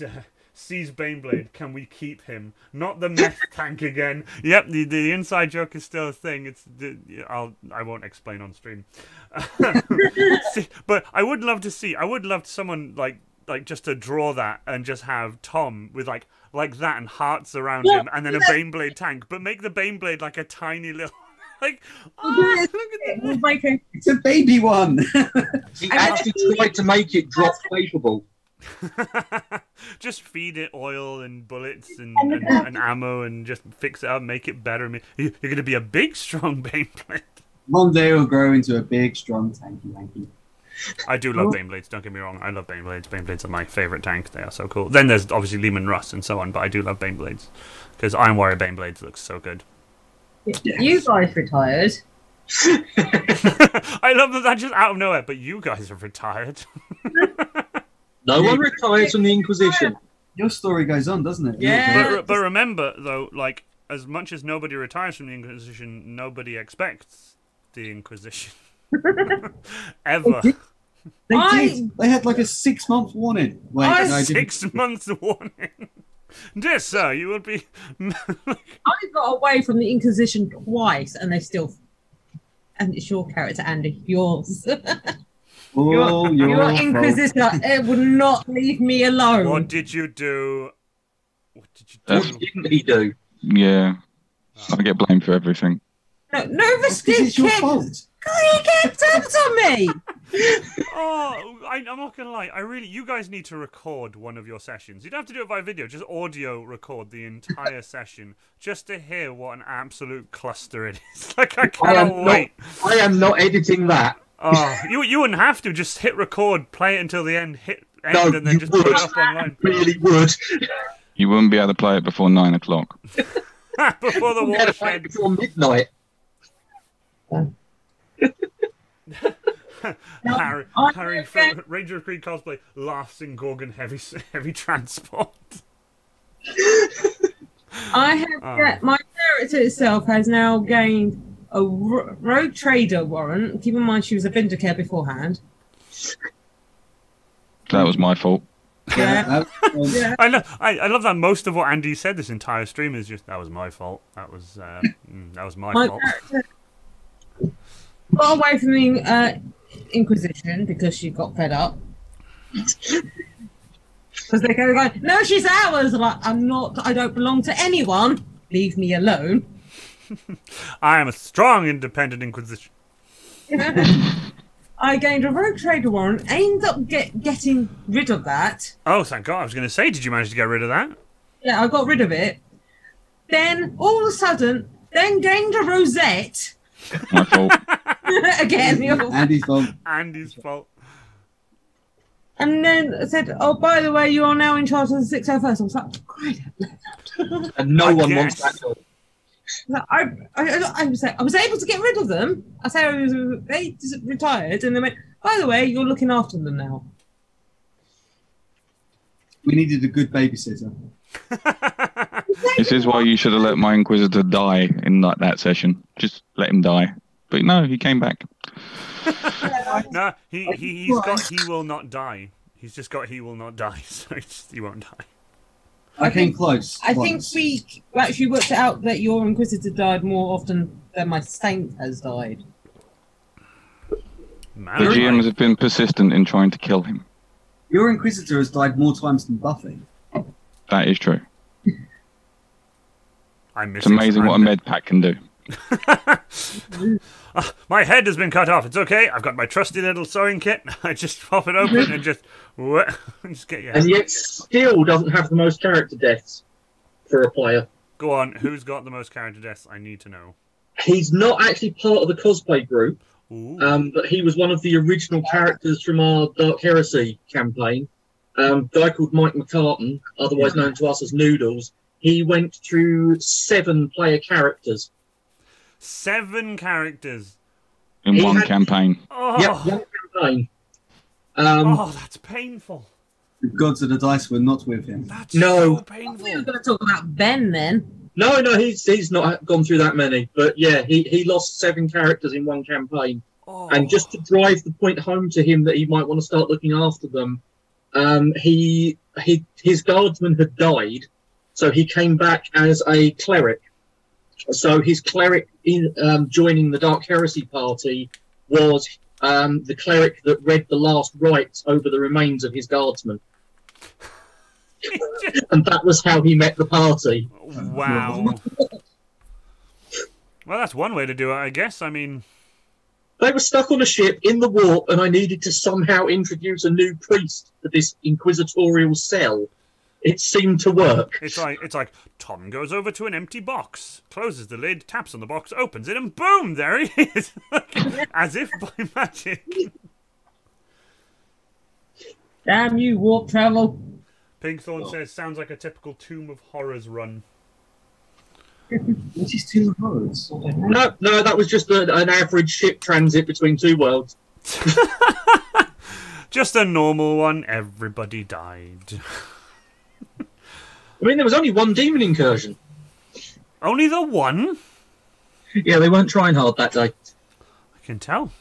sees Baneblade. Can we keep him? Not the meth tank again. Yep, the inside joke is still a thing. I won't explain on stream. But I would love to see. I would love someone like just to draw that and just have Tom with like that and hearts around him, and then a Baneblade tank. But make the Baneblade like a tiny little. Look at that. It's a baby one. He actually tried to make it drop capable. Just feed it oil and bullets and ammo and just fix it up, make it better. You're going to be a big, strong Baneblade. One day it'll grow into a big, strong tanky. I do love Baneblades, don't get me wrong. I love Baneblades. Baneblades are my favourite tank. They are so cool. Then there's obviously Lehman Russ and so on, but I do love Baneblades because Iron Warrior Baneblades looks so good. You guys retired. I love that just out of nowhere, but you guys are retired. No one retires from the Inquisition. Your story goes on, doesn't it? Yeah. But remember, though, like, as much as nobody retires from the Inquisition, nobody expects the Inquisition. Ever. They did. They had like a 6-month warning. Wait, 6 months warning. Dear sir, you will be... I got away from the Inquisition twice, and they still... And it's your character, Andy. Yours. Your Inquisitor, it would not leave me alone. What did you do? What didn't he do? Yeah. I get blamed for everything. No, it's your fault. You get dumped on me. I'm not gonna lie. You guys need to record one of your sessions. You don't have to do it by video. Just audio record the entire session, just to hear what an absolute cluster it is. Like I cannot wait. I am not editing that. Oh, you wouldn't have to. Just hit record, play it until the end, hit end, and then just put it up online. Really would. You wouldn't be able to play it before 9 o'clock. Before the watershed. Before midnight. Harry Ranger of Creed Cosplay laughs in Gorgon heavy transport. I have my character itself has now gained a rogue trader warrant. Keep in mind she was a Vindicare beforehand. That was my fault. Yeah. Yeah. I love that most of what Andy said this entire stream is just that was my fault. That was my fault. Got away from the Inquisition because she got fed up. Because they go going, no, she's ours. I'm like, I'm not. I don't belong to anyone. Leave me alone. I am a strong, independent Inquisition. I gained a rogue trader warrant. Aimed up getting rid of that. Oh, thank God! I was going to say, did you manage to get rid of that? Yeah, I got rid of it. Then all of a sudden, gained a rosette. My fault. Again, Andy's fault. Andy's fault. And then I said, "Oh, by the way, you are now in charge of the 601st." I was like, "Great!" And no one wants that job. I was able to get rid of them. I say they retired, and they went, "By the way, you're looking after them now." We needed a good babysitter. This is why you should have let my Inquisitor die in like that session. Just let him die. But no, he came back. No, he will not die. He's just got he will not die, so he won't die. I came close. I think once. we actually worked it out that your Inquisitor died more often than my Saint has died. Man, The GMs have been persistent in trying to kill him. Your Inquisitor has died more times than Buffy. That is true. I'm It's amazing what a med pack can do. My head has been cut off. It's okay. I've got my trusty little sewing kit. I just pop it open and just get your head. And yet still doesn't have the most character deaths for a player. Go on. Who's got the most character deaths? I need to know. He's not actually part of the cosplay group, Ooh. but he was one of the original characters from our Dark Heresy campaign. Guy called Mike McCartan, otherwise known to us as Noodles. He went through 7 player characters. 7 characters. In He one had- campaign. Oh, Yep, one campaign. that's painful. The gods of the dice were not with him. That's No. so painful. We were going to talk about Ben then. No, he's not gone through that many. But yeah, he lost 7 characters in one campaign. Oh. And just to drive the point home to him that he might want to start looking after them, his guardsman had died, so he came back as a cleric. So his cleric joining the Dark Heresy party was the cleric that read the last rites over the remains of his guardsman. And that was how he met the party. Wow. Well, that's one way to do it, I guess. I mean, They were stuck on a ship in the warp, and I needed to somehow introduce a new priest to this inquisitorial cell. It seemed to work. it's like Tom goes over to an empty box, closes the lid, taps on the box, opens it, and boom, there he is, as if by magic. Damn you, warp travel. Pinkthorn says, sounds like a typical Tomb of Horrors run. What is Two Horrors? No, that was just an average ship transit between 2 worlds. Just a normal one. Everybody died. I mean, there was only one demon incursion. Only the one? Yeah, they weren't trying hard that day. I can tell.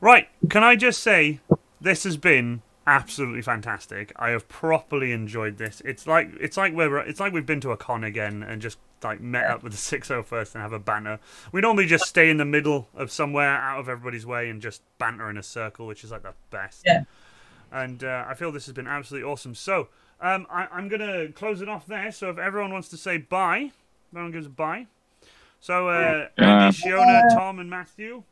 Right, can I just say, this has been absolutely fantastic. I have properly enjoyed this. It's like we've been to a con again and just like met up with the 601st and have a banter. We normally just stay in the middle of somewhere out of everybody's way and just banter in a circle, which is like the best. Yeah. And I feel this has been absolutely awesome. So I'm gonna close it off there. So if everyone wants to say bye, everyone gives a bye. So Andy, Shiona, Tom, and Matthew,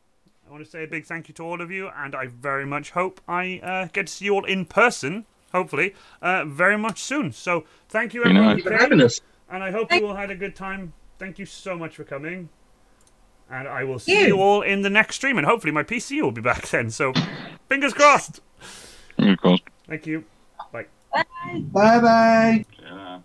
I want to say a big thank you to all of you, and I very much hope I get to see you all in person, hopefully, very much soon. So thank you everyone Thank you for having us. and I hope you all had a good time. Thank you so much for coming, and I will see you all in the next stream, and hopefully my PC will be back then. So fingers crossed. Of course. Thank you. Bye. Bye bye. Yeah.